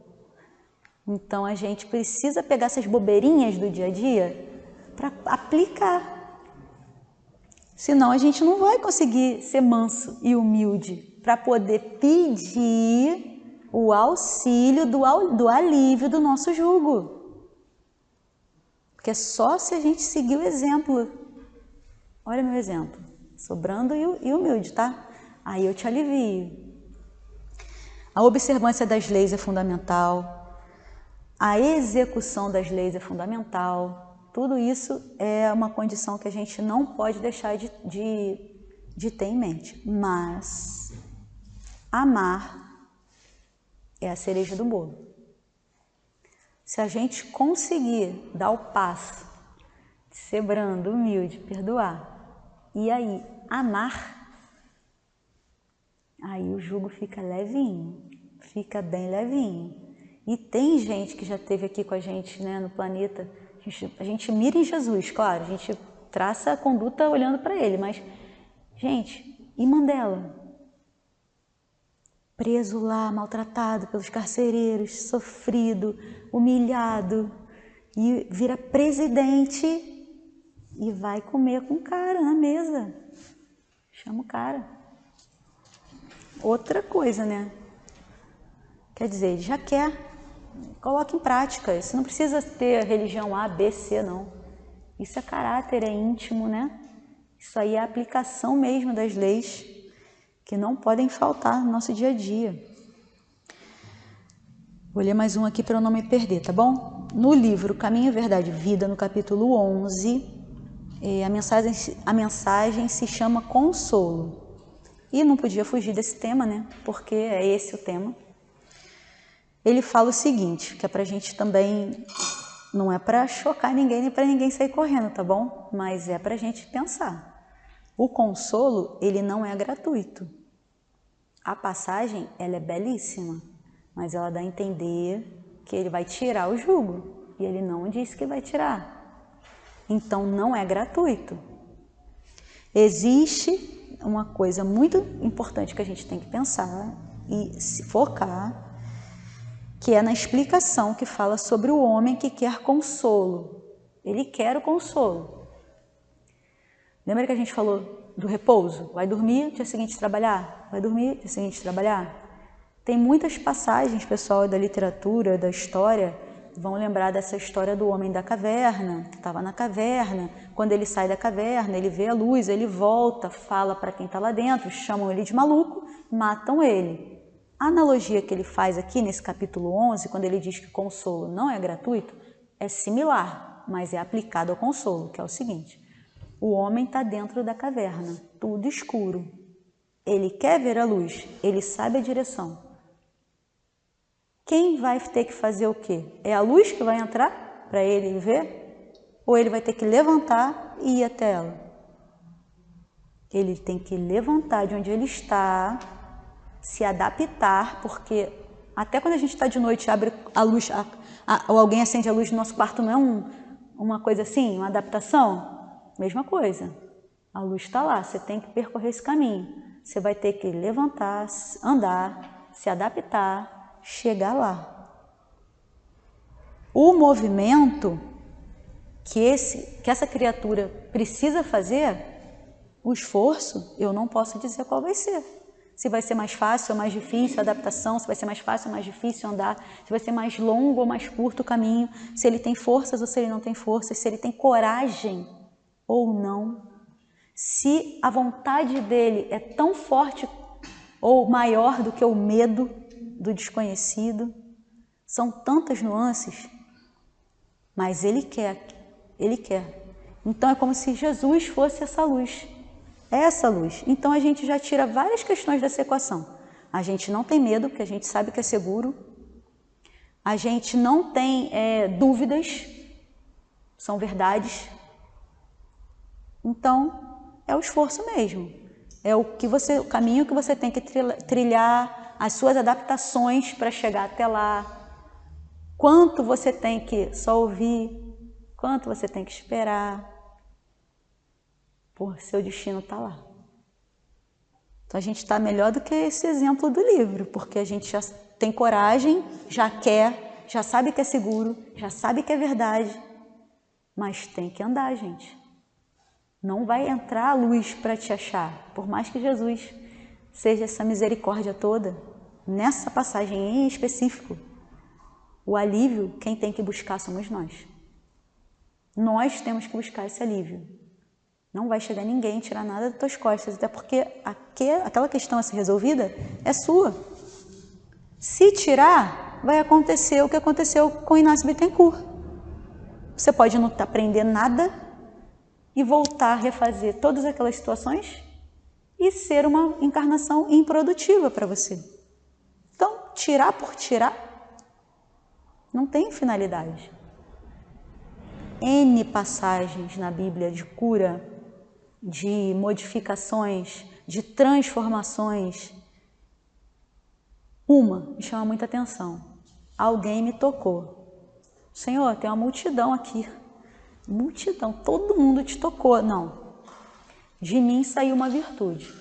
Speaker 2: Então, a gente precisa pegar essas bobeirinhas do dia a dia para aplicar. Senão, a gente não vai conseguir ser manso e humilde para poder pedir o auxílio do alívio do nosso jugo. Porque é só se a gente seguir o exemplo. Olha meu exemplo. Sou brando e humilde, tá? Aí eu te alivio. A observância das leis é fundamental. A execução das leis é fundamental. Tudo isso é uma condição que a gente não pode deixar de ter em mente. Mas amar é a cereja do bolo. Se a gente conseguir dar o passo de ser brando, humilde, perdoar, e aí amar, aí o jugo fica levinho, fica bem levinho. E tem gente que já esteve aqui com a gente, né, no planeta, a gente mira em Jesus, claro, a gente traça a conduta olhando para ele, mas, gente, e Mandela? Preso lá, maltratado pelos carcereiros, sofrido, humilhado, e vira presidente e vai comer com o cara na mesa. Chama o cara. Outra coisa, né? Quer dizer, ele já quer. Coloca em prática. Isso não precisa ter religião A, B, C, não. Isso é caráter, é íntimo, né? Isso aí é a aplicação mesmo das leis que não podem faltar no nosso dia a dia. Vou ler mais um aqui para eu não me perder, tá bom? No livro Caminho, Verdade e Vida, no capítulo 11, a mensagem se chama Consolo. E não podia fugir desse tema, né? Porque é esse o tema. Ele fala o seguinte, que é para a gente também, não é para chocar ninguém nem para ninguém sair correndo, tá bom? Mas é para a gente pensar. O consolo, ele não é gratuito. A passagem, ela é belíssima, mas ela dá a entender que ele vai tirar o jugo, e ele não disse que vai tirar. Então, não é gratuito. Existe uma coisa muito importante que a gente tem que pensar e se focar, que é na explicação que fala sobre o homem que quer consolo. Ele quer o consolo. Lembra que a gente falou do repouso? Vai dormir, dia seguinte trabalhar. Vai dormir, dia seguinte trabalhar. Tem muitas passagens, pessoal, da literatura, da história, vão lembrar dessa história do homem da caverna, que estava na caverna. Quando ele sai da caverna, ele vê a luz, ele volta, fala para quem está lá dentro, chamam ele de maluco, matam ele. A analogia que ele faz aqui nesse capítulo 11, quando ele diz que consolo não é gratuito, é similar, mas é aplicado ao consolo, que é o seguinte: o homem está dentro da caverna, tudo escuro. Ele quer ver a luz, ele sabe a direção. Quem vai ter que fazer o quê? É a luz que vai entrar para ele ver? Ou ele vai ter que levantar e ir até ela? Ele tem que levantar de onde ele está, se adaptar, porque até quando a gente está de noite, abre a luz, ou alguém acende a luz no nosso quarto, não é uma coisa assim, uma adaptação? Mesma coisa. A luz está lá, você tem que percorrer esse caminho. Você vai ter que levantar, andar, se adaptar, chegar lá. O movimento que essa criatura precisa fazer, o esforço, eu não posso dizer qual vai ser. Se vai ser mais fácil ou mais difícil a adaptação, se vai ser mais fácil ou mais difícil andar, se vai ser mais longo ou mais curto o caminho, se ele tem forças ou se ele não tem forças, se ele tem coragem ou não, se a vontade dele é tão forte ou maior do que o medo do desconhecido. São tantas nuances, mas ele quer. Então é como se Jesus fosse essa luz. É essa luz. Então a gente já tira várias questões dessa equação. A gente não tem medo, porque a gente sabe que é seguro. A gente não tem dúvidas, são verdades. Então é o esforço mesmo. É o caminho que você tem que trilhar, as suas adaptações para chegar até lá. Quanto você tem que só ouvir, quanto você tem que esperar. Por seu destino está lá. Então a gente está melhor do que esse exemplo do livro, porque a gente já tem coragem, já quer, já sabe que é seguro, já sabe que é verdade, mas tem que andar, gente. Não vai entrar a luz para te achar, por mais que Jesus seja essa misericórdia toda. Nessa passagem em específico, o alívio, quem tem que buscar somos nós. Nós temos que buscar esse alívio. Não vai chegar ninguém tirar nada das tuas costas, até porque aquela questão a ser resolvida é sua. Se tirar, vai acontecer o que aconteceu com Inácio Bittencourt. Você pode não aprender nada e voltar a refazer todas aquelas situações e ser uma encarnação improdutiva para você. Então, tirar por tirar não tem finalidade. N passagens na Bíblia de cura, de modificações, de transformações. Uma me chama muita atenção. Alguém me tocou. Senhor, tem uma multidão aqui. Multidão, todo mundo te tocou. Não. De mim saiu uma virtude.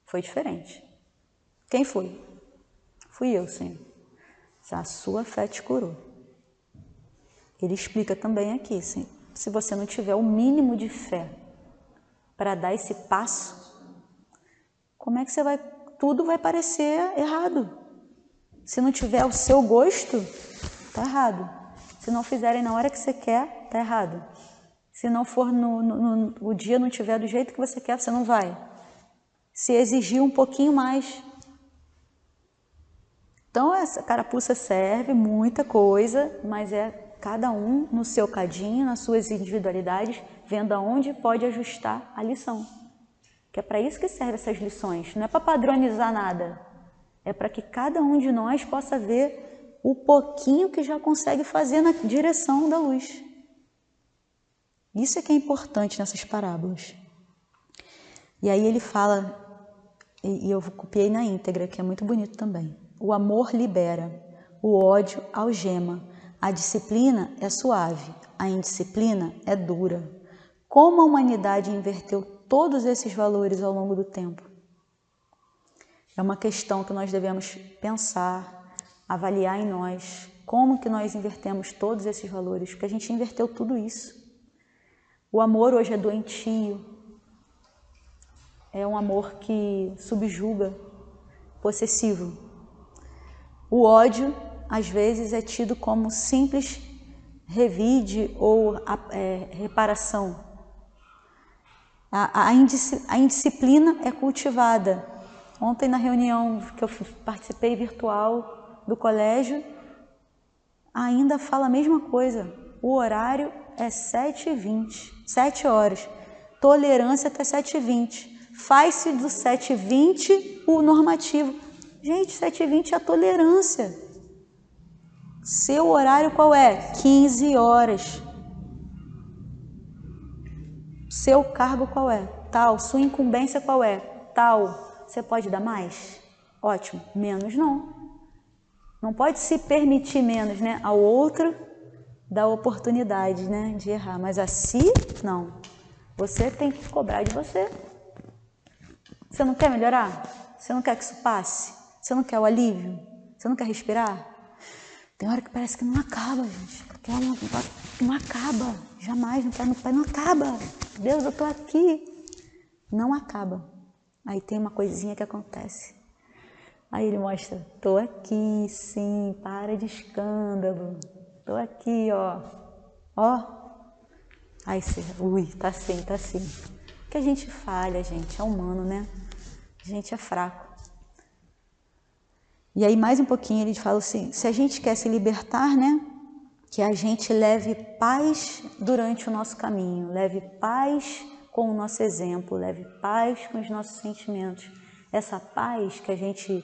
Speaker 2: Foi diferente. Quem foi? Fui eu, Senhor. A sua fé te curou. Ele explica também aqui, se você não tiver o mínimo de fé para dar esse passo, como é que você vai... Tudo vai parecer errado. Se não tiver o seu gosto, tá errado. Se não fizerem na hora que você quer, tá errado. Se não for o dia não tiver do jeito que você quer, você não vai. Se exigir um pouquinho mais. Então essa carapuça serve muita coisa, mas é cada um no seu cadinho, nas suas individualidades, vendo aonde pode ajustar a lição. Que é para isso que servem essas lições. Não é para padronizar nada. É para que cada um de nós possa ver o pouquinho que já consegue fazer na direção da luz. Isso é que é importante nessas parábolas. E aí ele fala, e eu copiei na íntegra, que é muito bonito também. O amor libera, o ódio algema. A disciplina é suave, a indisciplina é dura. Como a humanidade inverteu todos esses valores ao longo do tempo? É uma questão que nós devemos pensar, avaliar em nós. Como que nós invertemos todos esses valores? Porque a gente inverteu tudo isso. O amor hoje é doentio. É um amor que subjuga, possessivo. O ódio, às vezes, é tido como simples revide ou reparação. A indisciplina é cultivada. Ontem, na reunião que eu participei virtual do colégio, ainda fala a mesma coisa. O horário é 7h20, 7 horas. Tolerância até 7h20. Faz-se do 7h20 o normativo. Gente, 7h20 é a tolerância. Seu horário qual é? 15 horas. Seu cargo qual é? Tal. Sua incumbência qual é? Tal. Você pode dar mais? Ótimo. Menos não. Não pode se permitir menos, né? Ao outro dá oportunidade, né, de errar. Mas a si, não. Você tem que cobrar de você. Você não quer melhorar? Você não quer que isso passe? Você não quer o alívio? Você não quer respirar? Tem hora que parece que não acaba, gente. Não acaba. Jamais, não acaba. Deus, eu estou aqui. Não acaba. Aí tem uma coisinha que acontece. Aí ele mostra, tô aqui, sim, para de escândalo. Tô aqui, ó. Ó. Aí você, tá assim, tá assim. Porque a gente falha, gente, é humano, né? A gente é fraco. E aí mais um pouquinho ele fala assim, se a gente quer se libertar, né? Que a gente leve paz durante o nosso caminho, leve paz com o nosso exemplo, leve paz com os nossos sentimentos. Essa paz que a gente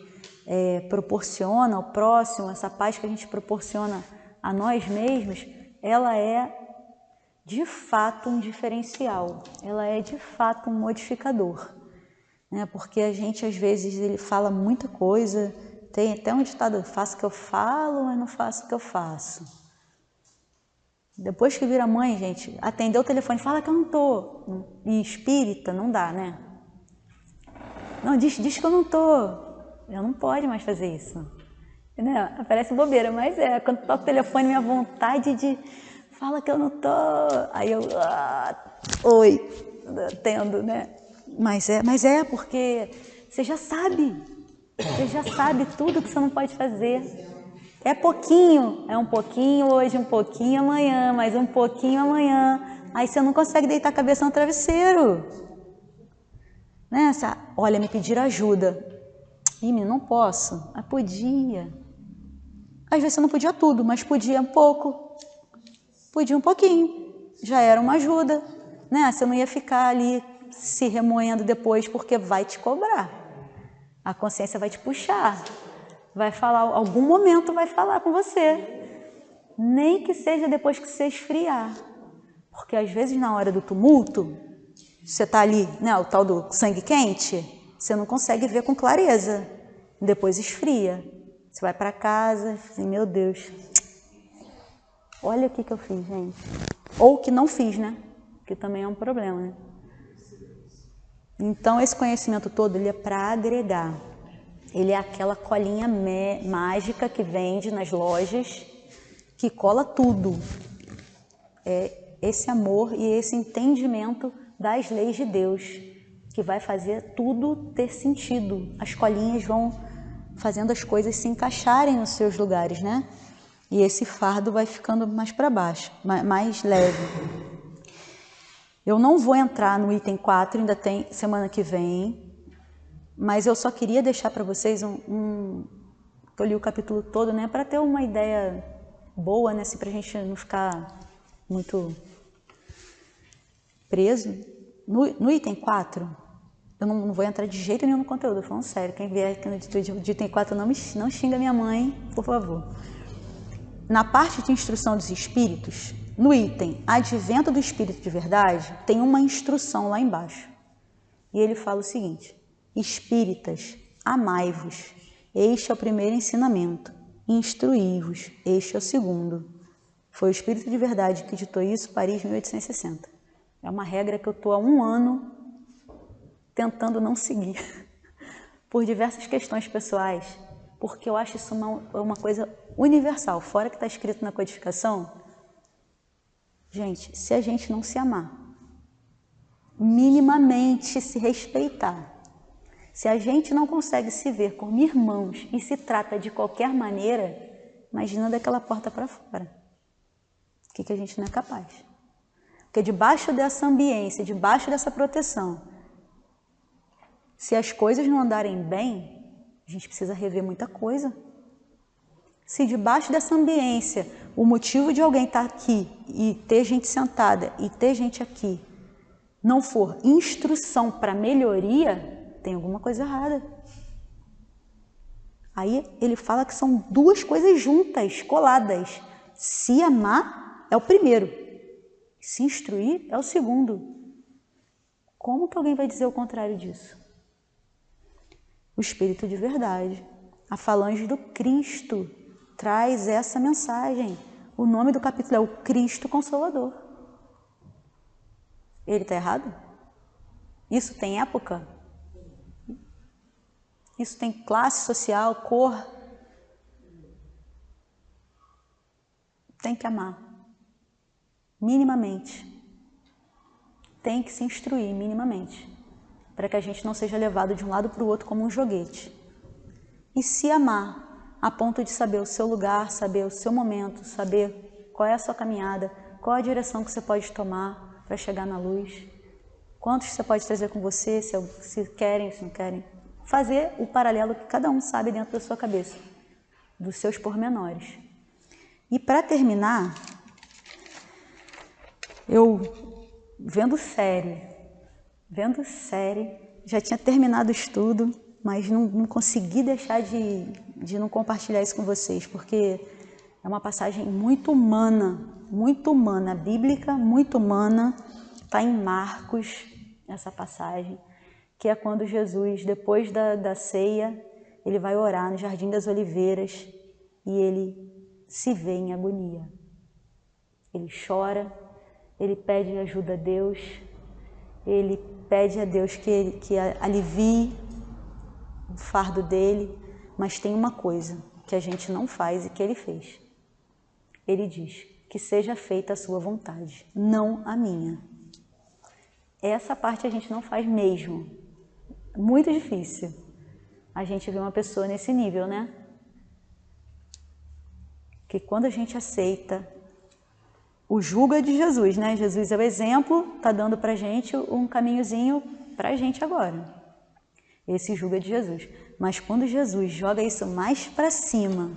Speaker 2: proporciona ao próximo, essa paz que a gente proporciona a nós mesmos, ela é de fato um diferencial, ela é de fato um modificador, né? Porque a gente às vezes ele fala muita coisa, tem até um ditado, faço o que eu falo, mas não faço o que eu faço. Depois que vira mãe, gente, atendeu o telefone, fala que eu não tô. E espírita, não dá, né? Não, diz que eu não tô. Eu não pode mais fazer isso. Né? Parece bobeira, mas quando toca o telefone, minha vontade de fala que eu não tô. Aí eu, oi, atendo, né? Mas é porque você já sabe tudo que você não pode fazer. É pouquinho, é um pouquinho hoje, um pouquinho amanhã, mais um pouquinho amanhã. Aí você não consegue deitar a cabeça no travesseiro. Né? Olha, me pediram ajuda. Ih, não posso. Ah, podia. Às vezes você não podia tudo, mas podia um pouco. Podia um pouquinho. Já era uma ajuda. Né? Você não ia ficar ali se remoendo depois, porque vai te cobrar. A consciência vai te puxar. Vai falar, algum momento vai falar com você. Nem que seja depois que você esfriar. Porque às vezes na hora do tumulto, você está ali, né, o tal do sangue quente, você não consegue ver com clareza. Depois esfria. Você vai para casa, assim, meu Deus, olha o que eu fiz, gente. Ou o que não fiz, né? Que também é um problema, né? Então esse conhecimento todo, ele é para agregar. Ele é aquela colinha mágica que vende nas lojas, que cola tudo. É esse amor e esse entendimento das leis de Deus, que vai fazer tudo ter sentido. As colinhas vão fazendo as coisas se encaixarem nos seus lugares, né? E esse fardo vai ficando mais para baixo, mais leve. Eu não vou entrar no item 4, ainda tem semana que vem, mas eu só queria deixar para vocês eu li o capítulo todo, né, para ter uma ideia boa, né, assim, para a gente não ficar muito preso. No item 4, eu não vou entrar de jeito nenhum no conteúdo, falando sério, quem vier aqui no item 4 não xinga minha mãe, por favor. Na parte de instrução dos espíritos, no item Advento do Espírito de Verdade, tem uma instrução lá embaixo. E ele fala o seguinte: espíritas, amai-vos, este é o primeiro ensinamento, instruí-vos, este é o segundo. Foi o Espírito de Verdade que ditou isso, Paris, 1860. É uma regra que eu estou há 1 ano tentando não seguir, por diversas questões pessoais, porque eu acho isso uma coisa universal, fora que está escrito na codificação. Gente, se a gente não se amar, minimamente se respeitar, se a gente não consegue se ver como irmãos e se trata de qualquer maneira, imagina daquela porta para fora. O que a gente não é capaz. Porque debaixo dessa ambiência, debaixo dessa proteção, se as coisas não andarem bem, a gente precisa rever muita coisa. Se debaixo dessa ambiência, o motivo de alguém estar aqui e ter gente sentada e ter gente aqui não for instrução para melhoria, tem alguma coisa errada. Aí ele fala que são 2 coisas juntas, coladas. Se amar é o primeiro, se instruir é o segundo. Como que alguém vai dizer o contrário disso? O Espírito de Verdade, a falange do Cristo, traz essa mensagem. O nome do capítulo é o Cristo Consolador. Ele está errado? Isso tem época? Isso tem classe social, cor? Tem que amar, minimamente. Tem que se instruir minimamente, para que a gente não seja levado de um lado para o outro como um joguete. E se amar a ponto de saber o seu lugar, saber o seu momento, saber qual é a sua caminhada, qual a direção que você pode tomar para chegar na luz, quantos você pode trazer com você, se querem, se não querem. Fazer o paralelo que cada um sabe dentro da sua cabeça, dos seus pormenores. E para terminar, eu vendo série, já tinha terminado o estudo, mas não consegui deixar de não compartilhar isso com vocês, porque é uma passagem muito humana, bíblica, muito humana. Está em Marcos, essa passagem, que é quando Jesus, depois da ceia, ele vai orar no Jardim das Oliveiras e ele se vê em agonia. Ele chora, ele pede ajuda a Deus, ele pede a Deus que alivie o fardo dele, mas tem uma coisa que a gente não faz e que ele fez. Ele diz: que seja feita a sua vontade, não a minha. Essa parte a gente não faz mesmo. Muito difícil a gente ver uma pessoa nesse nível, né? Que quando a gente aceita o jugo é de Jesus, né? Jesus é o exemplo, está dando para a gente um caminhozinho para a gente agora. Esse jugo é de Jesus. Mas quando Jesus joga isso mais para cima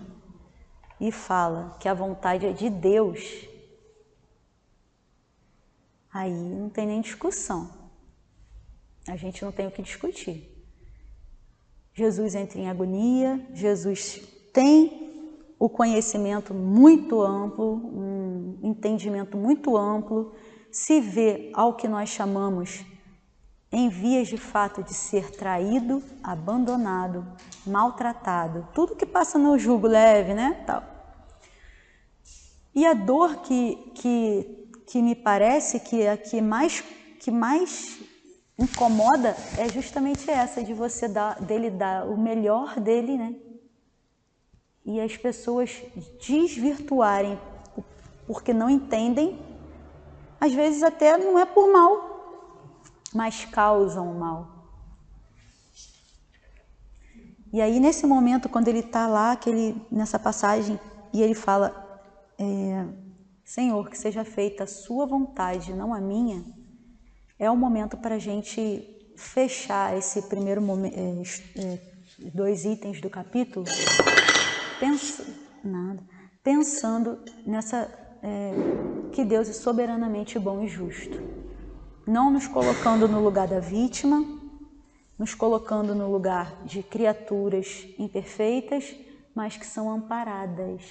Speaker 2: e fala que a vontade é de Deus, aí não tem nem discussão. A gente não tem o que discutir. Jesus entra em agonia, Jesus tem o conhecimento muito amplo, um entendimento muito amplo, se vê ao que nós chamamos em vias de fato de ser traído, abandonado, maltratado, tudo que passa no jugo leve, né? Tal. E a dor que me parece que a que mais incomoda é justamente essa, de você dele dar o melhor dele, né? E as pessoas desvirtuarem porque não entendem, às vezes até não é por mal, mas causam mal. E aí nesse momento, quando ele está lá, nessa passagem, e ele fala, Senhor, que seja feita a sua vontade, não a minha, é o momento para a gente fechar esse primeiro momento, 2 itens do capítulo, pensando nessa que Deus é soberanamente bom e justo, não nos colocando no lugar da vítima, nos colocando no lugar de criaturas imperfeitas, mas que são amparadas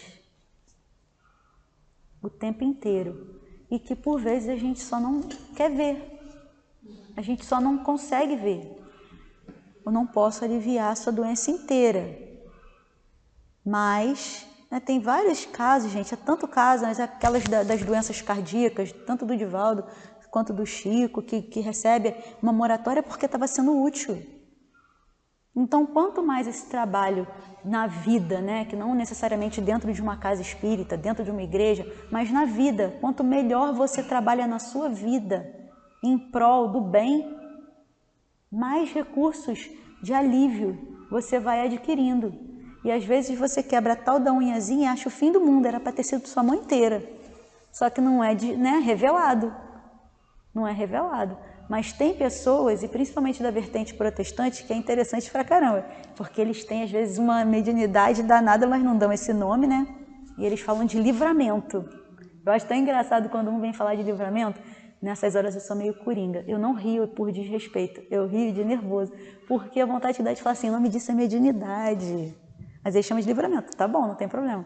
Speaker 2: o tempo inteiro e que por vezes a gente só não quer ver, a gente só não consegue ver. Eu não posso aliviar a sua doença inteira, mas tem vários casos, gente, é tanto caso, mas aquelas das doenças cardíacas, tanto do Divaldo quanto do Chico, que recebe uma moratória porque estava sendo útil. Então, quanto mais esse trabalho na vida, né, que não necessariamente dentro de uma casa espírita, dentro de uma igreja, mas na vida, quanto melhor você trabalha na sua vida, em prol do bem, mais recursos de alívio você vai adquirindo. E às vezes você quebra a tal da unhazinha e acha o fim do mundo, era para ter sido sua mão inteira. Só que não é revelado. Não é revelado. Mas tem pessoas, e principalmente da vertente protestante, que é interessante pra caramba, porque eles têm às vezes uma mediunidade danada, mas não dão esse nome, né? E eles falam de livramento. Eu acho tão engraçado quando um vem falar de livramento. Nessas horas eu sou meio coringa. Eu não rio por desrespeito, eu rio de nervoso, porque a vontade de falar assim, o nome disso é mediunidade. Mas ele chama de livramento, tá bom, não tem problema.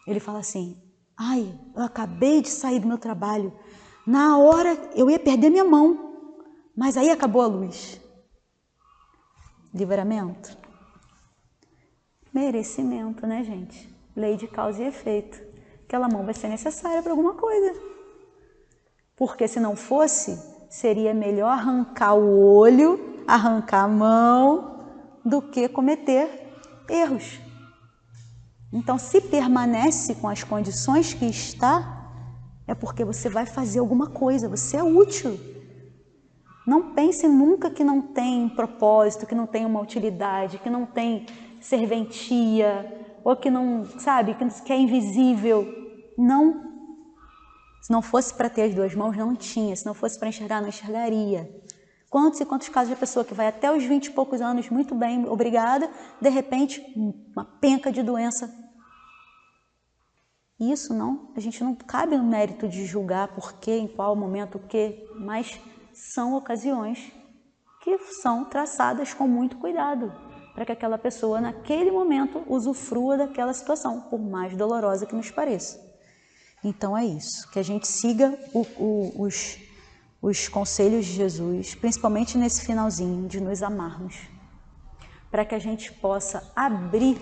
Speaker 2: Ele fala assim, ai, eu acabei de sair do meu trabalho, na hora eu ia perder minha mão, mas aí acabou a luz. Livramento? Merecimento, né, gente? Lei de causa e efeito. Aquela mão vai ser necessária para alguma coisa. Porque se não fosse, seria melhor arrancar o olho, arrancar a mão, do que cometer erros. Então, se permanece com as condições que está, é porque você vai fazer alguma coisa, você é útil. Não pense nunca que não tem propósito, que não tem uma utilidade, que não tem serventia, ou que não, sabe, que é invisível. Não. Se não fosse para ter as duas mãos, não tinha. Se não fosse para enxergar, não enxergaria. Quantos e quantos casos de pessoa que vai até os 20 e poucos anos, muito bem, obrigada, de repente, uma penca de doença. Isso não, a gente não cabe no mérito de julgar por quê, em qual momento, o quê, mas são ocasiões que são traçadas com muito cuidado, para que aquela pessoa, naquele momento, usufrua daquela situação, por mais dolorosa que nos pareça. Então é isso, que a gente siga os conselhos de Jesus, principalmente nesse finalzinho, de nos amarmos, para que a gente possa abrir,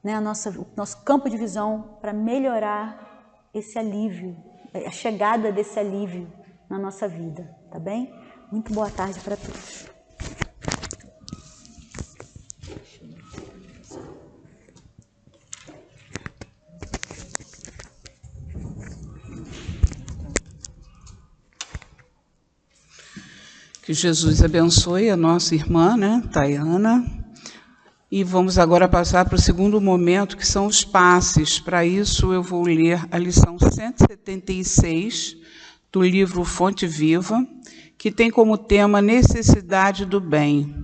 Speaker 2: né, o nosso campo de visão para melhorar esse alívio, a chegada desse alívio na nossa vida, tá bem? Muito boa tarde para todos.
Speaker 3: Que Jesus abençoe a nossa irmã, né, Tayana. E vamos agora passar para o segundo momento, que são os passes. Para isso, eu vou ler a lição 176 do livro Fonte Viva, que tem como tema Necessidade do Bem,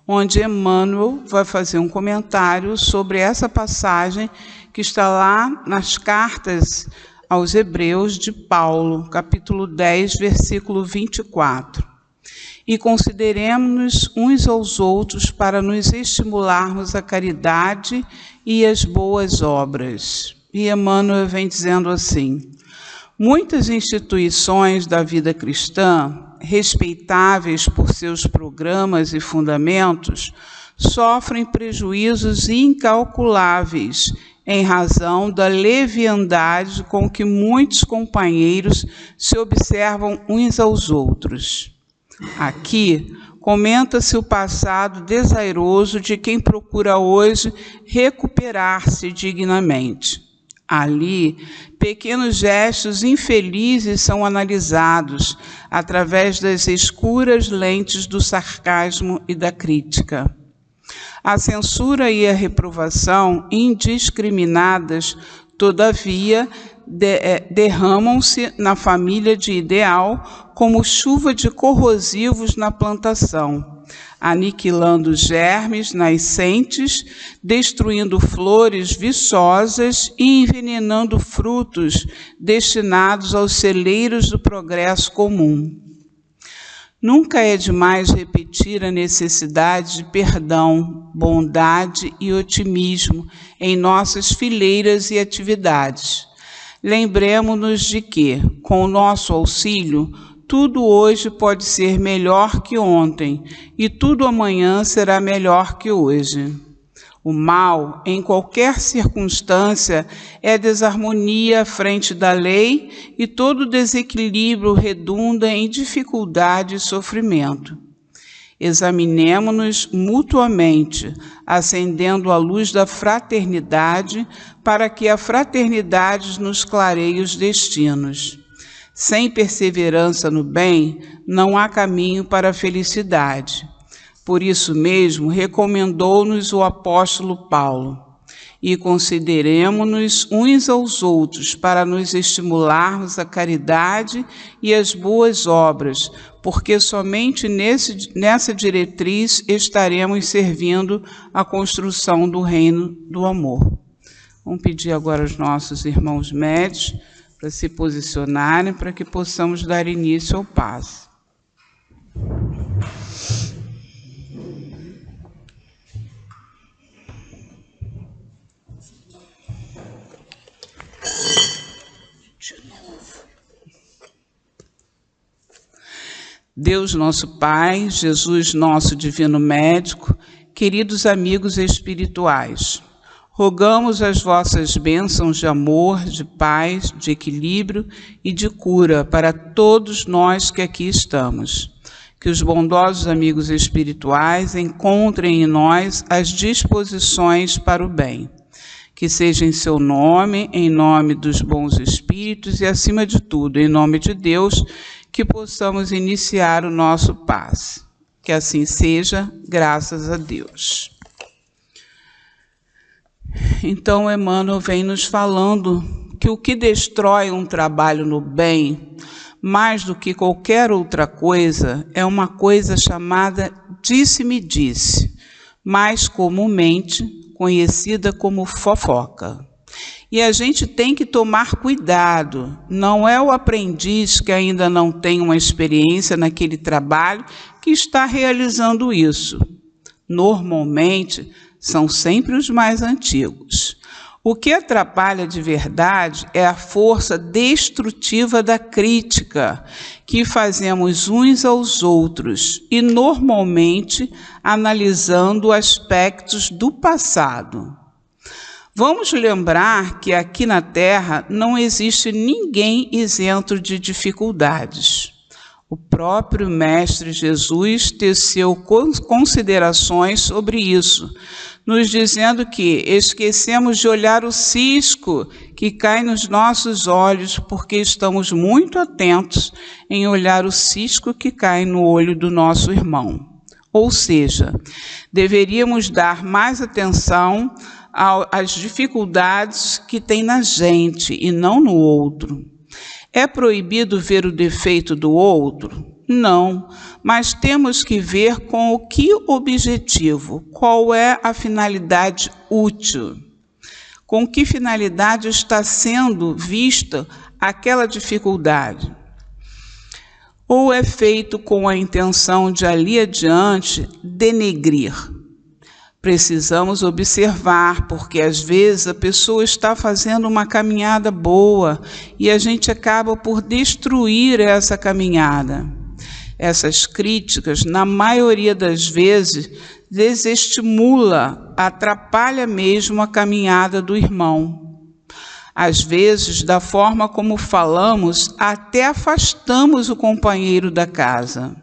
Speaker 3: onde Emmanuel vai fazer um comentário sobre essa passagem que está lá nas cartas aos Hebreus de Paulo, capítulo 10, versículo 24. E consideremos-nos uns aos outros para nos estimularmos a caridade e as boas obras. E Emmanuel vem dizendo assim: muitas instituições da vida cristã, respeitáveis por seus programas e fundamentos, sofrem prejuízos incalculáveis em razão da leviandade com que muitos companheiros se observam uns aos outros. Aqui, comenta-se o passado desairoso de quem procura hoje recuperar-se dignamente. Ali, pequenos gestos infelizes são analisados através das escuras lentes do sarcasmo e da crítica. A censura e a reprovação indiscriminadas, todavia, derramam-se na família de ideal como chuva de corrosivos na plantação, aniquilando germes nascentes, destruindo flores viçosas e envenenando frutos destinados aos celeiros do progresso comum. Nunca é demais repetir a necessidade de perdão, bondade e otimismo em nossas fileiras e atividades. Lembremos-nos de que, com o nosso auxílio, tudo hoje pode ser melhor que ontem e tudo amanhã será melhor que hoje. O mal, em qualquer circunstância, é desarmonia à frente da lei e todo desequilíbrio redunda em dificuldade e sofrimento. Examinemo-nos mutuamente, acendendo a luz da fraternidade, para que a fraternidade nos clareie os destinos. Sem perseverança no bem, não há caminho para a felicidade. Por isso mesmo, recomendou-nos o apóstolo Paulo: e consideremo-nos uns aos outros para nos estimularmos a caridade e as boas obras, porque somente nessa diretriz estaremos servindo a construção do reino do amor. Vamos pedir agora aos nossos irmãos médios para se posicionarem, para que possamos dar início ao passe. Deus nosso Pai, Jesus nosso divino médico, queridos amigos espirituais, rogamos as vossas bênçãos de amor, de paz, de equilíbrio e de cura para todos nós que aqui estamos. Que os bondosos amigos espirituais encontrem em nós as disposições para o bem. Que seja em seu nome, em nome dos bons espíritos e, acima de tudo, em nome de Deus, que possamos iniciar o nosso passe. Que assim seja, graças a Deus. Então, Emmanuel vem nos falando que o que destrói um trabalho no bem, mais do que qualquer outra coisa, é uma coisa chamada disse-me-disse, mais comumente conhecida como fofoca. E a gente tem que tomar cuidado, não é o aprendiz que ainda não tem uma experiência naquele trabalho que está realizando isso. Normalmente, são sempre os mais antigos. O que atrapalha de verdade é a força destrutiva da crítica que fazemos uns aos outros e, normalmente, analisando aspectos do passado. Vamos lembrar que aqui na Terra não existe ninguém isento de dificuldades. O próprio Mestre Jesus teceu considerações sobre isso, nos dizendo que esquecemos de olhar o cisco que cai nos nossos olhos, porque estamos muito atentos em olhar o cisco que cai no olho do nosso irmão. Ou seja, deveríamos dar mais atenção às dificuldades que tem na gente e não no outro. É proibido ver o defeito do outro? Não, mas temos que ver com o que objetivo, qual é a finalidade útil, com que finalidade está sendo vista aquela dificuldade. Ou é feito com a intenção de ali adiante denegrir. Precisamos observar, porque às vezes a pessoa está fazendo uma caminhada boa e a gente acaba por destruir essa caminhada. Essas críticas, na maioria das vezes, desestimula, atrapalha mesmo a caminhada do irmão. Às vezes, da forma como falamos, até afastamos o companheiro da casa.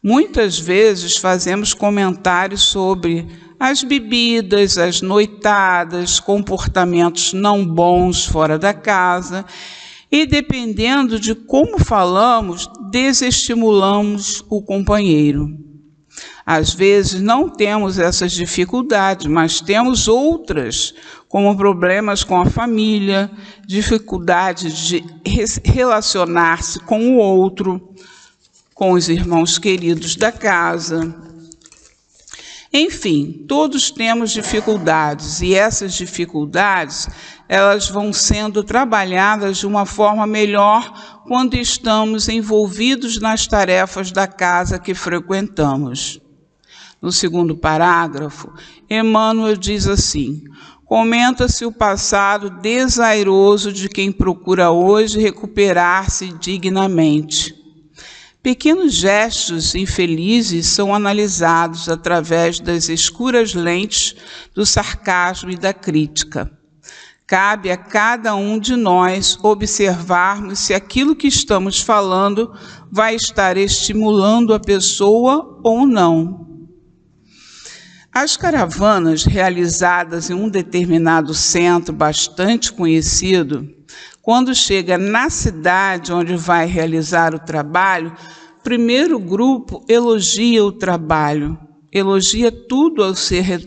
Speaker 3: Muitas vezes fazemos comentários sobre as bebidas, as noitadas, comportamentos não bons fora da casa, e dependendo de como falamos, desestimulamos o companheiro. Às vezes não temos essas dificuldades, mas temos outras, como problemas com a família, dificuldades de relacionar-se com o outro, com os irmãos queridos da casa. Enfim, todos temos dificuldades e essas dificuldades, elas vão sendo trabalhadas de uma forma melhor quando estamos envolvidos nas tarefas da casa que frequentamos. No segundo parágrafo, Emmanuel diz assim: comenta-se o passado desairoso de quem procura hoje recuperar-se dignamente. Pequenos gestos infelizes são analisados através das escuras lentes do sarcasmo e da crítica. Cabe a cada um de nós observarmos se aquilo que estamos falando vai estar estimulando a pessoa ou não. As caravanas realizadas em um determinado centro bastante conhecido, quando chega na cidade onde vai realizar o trabalho, primeiro o grupo elogia o trabalho, elogia tudo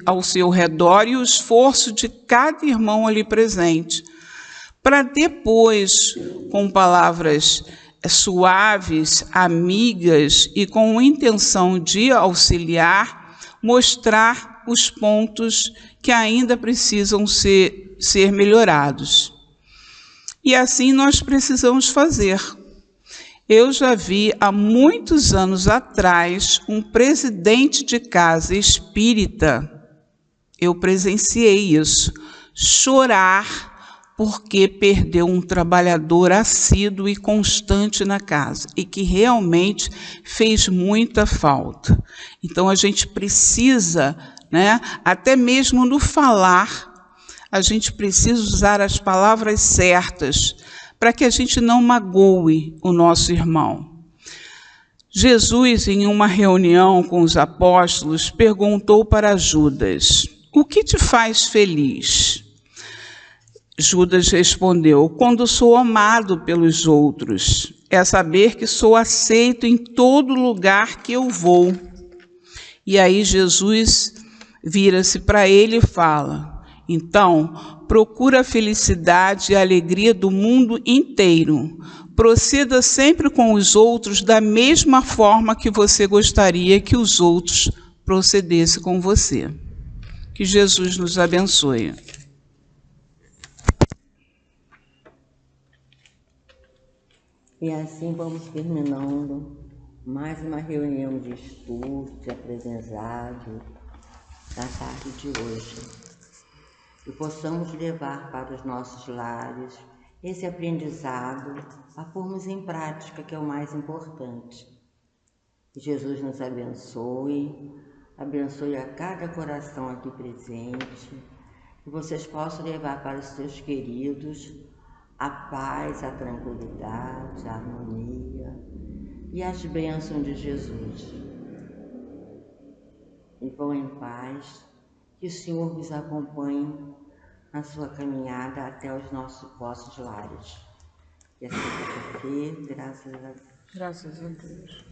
Speaker 3: ao seu redor e o esforço de cada irmão ali presente, para depois, com palavras suaves, amigas e com intenção de auxiliar, mostrar os pontos que ainda precisam ser melhorados. E assim nós precisamos fazer. Eu já vi há muitos anos atrás um presidente de casa espírita, eu presenciei isso, chorar porque perdeu um trabalhador assíduo e constante na casa e que realmente fez muita falta. Então a gente precisa, até mesmo no falar, a gente precisa usar as palavras certas para que a gente não magoe o nosso irmão. Jesus, em uma reunião com os apóstolos, perguntou para Judas: o que te faz feliz? Judas respondeu: quando sou amado pelos outros, é saber que sou aceito em todo lugar que eu vou. E aí Jesus vira-se para ele e fala: então, procura a felicidade e a alegria do mundo inteiro. Proceda sempre com os outros da mesma forma que você gostaria que os outros procedessem com você. Que Jesus nos abençoe.
Speaker 1: E assim vamos terminando mais uma reunião de estudo, de aprendizado da tarde de hoje. E possamos levar para os nossos lares esse aprendizado a pormos em prática, que é o mais importante. Que Jesus nos abençoe, abençoe a cada coração aqui presente, que vocês possam levar para os seus queridos a paz, a tranquilidade, a harmonia e as bênçãos de Jesus. E vão em paz, que o Senhor vos acompanhe na sua caminhada até os vossos lares. Que assim seja feito, graças a Deus.
Speaker 3: Graças a Deus.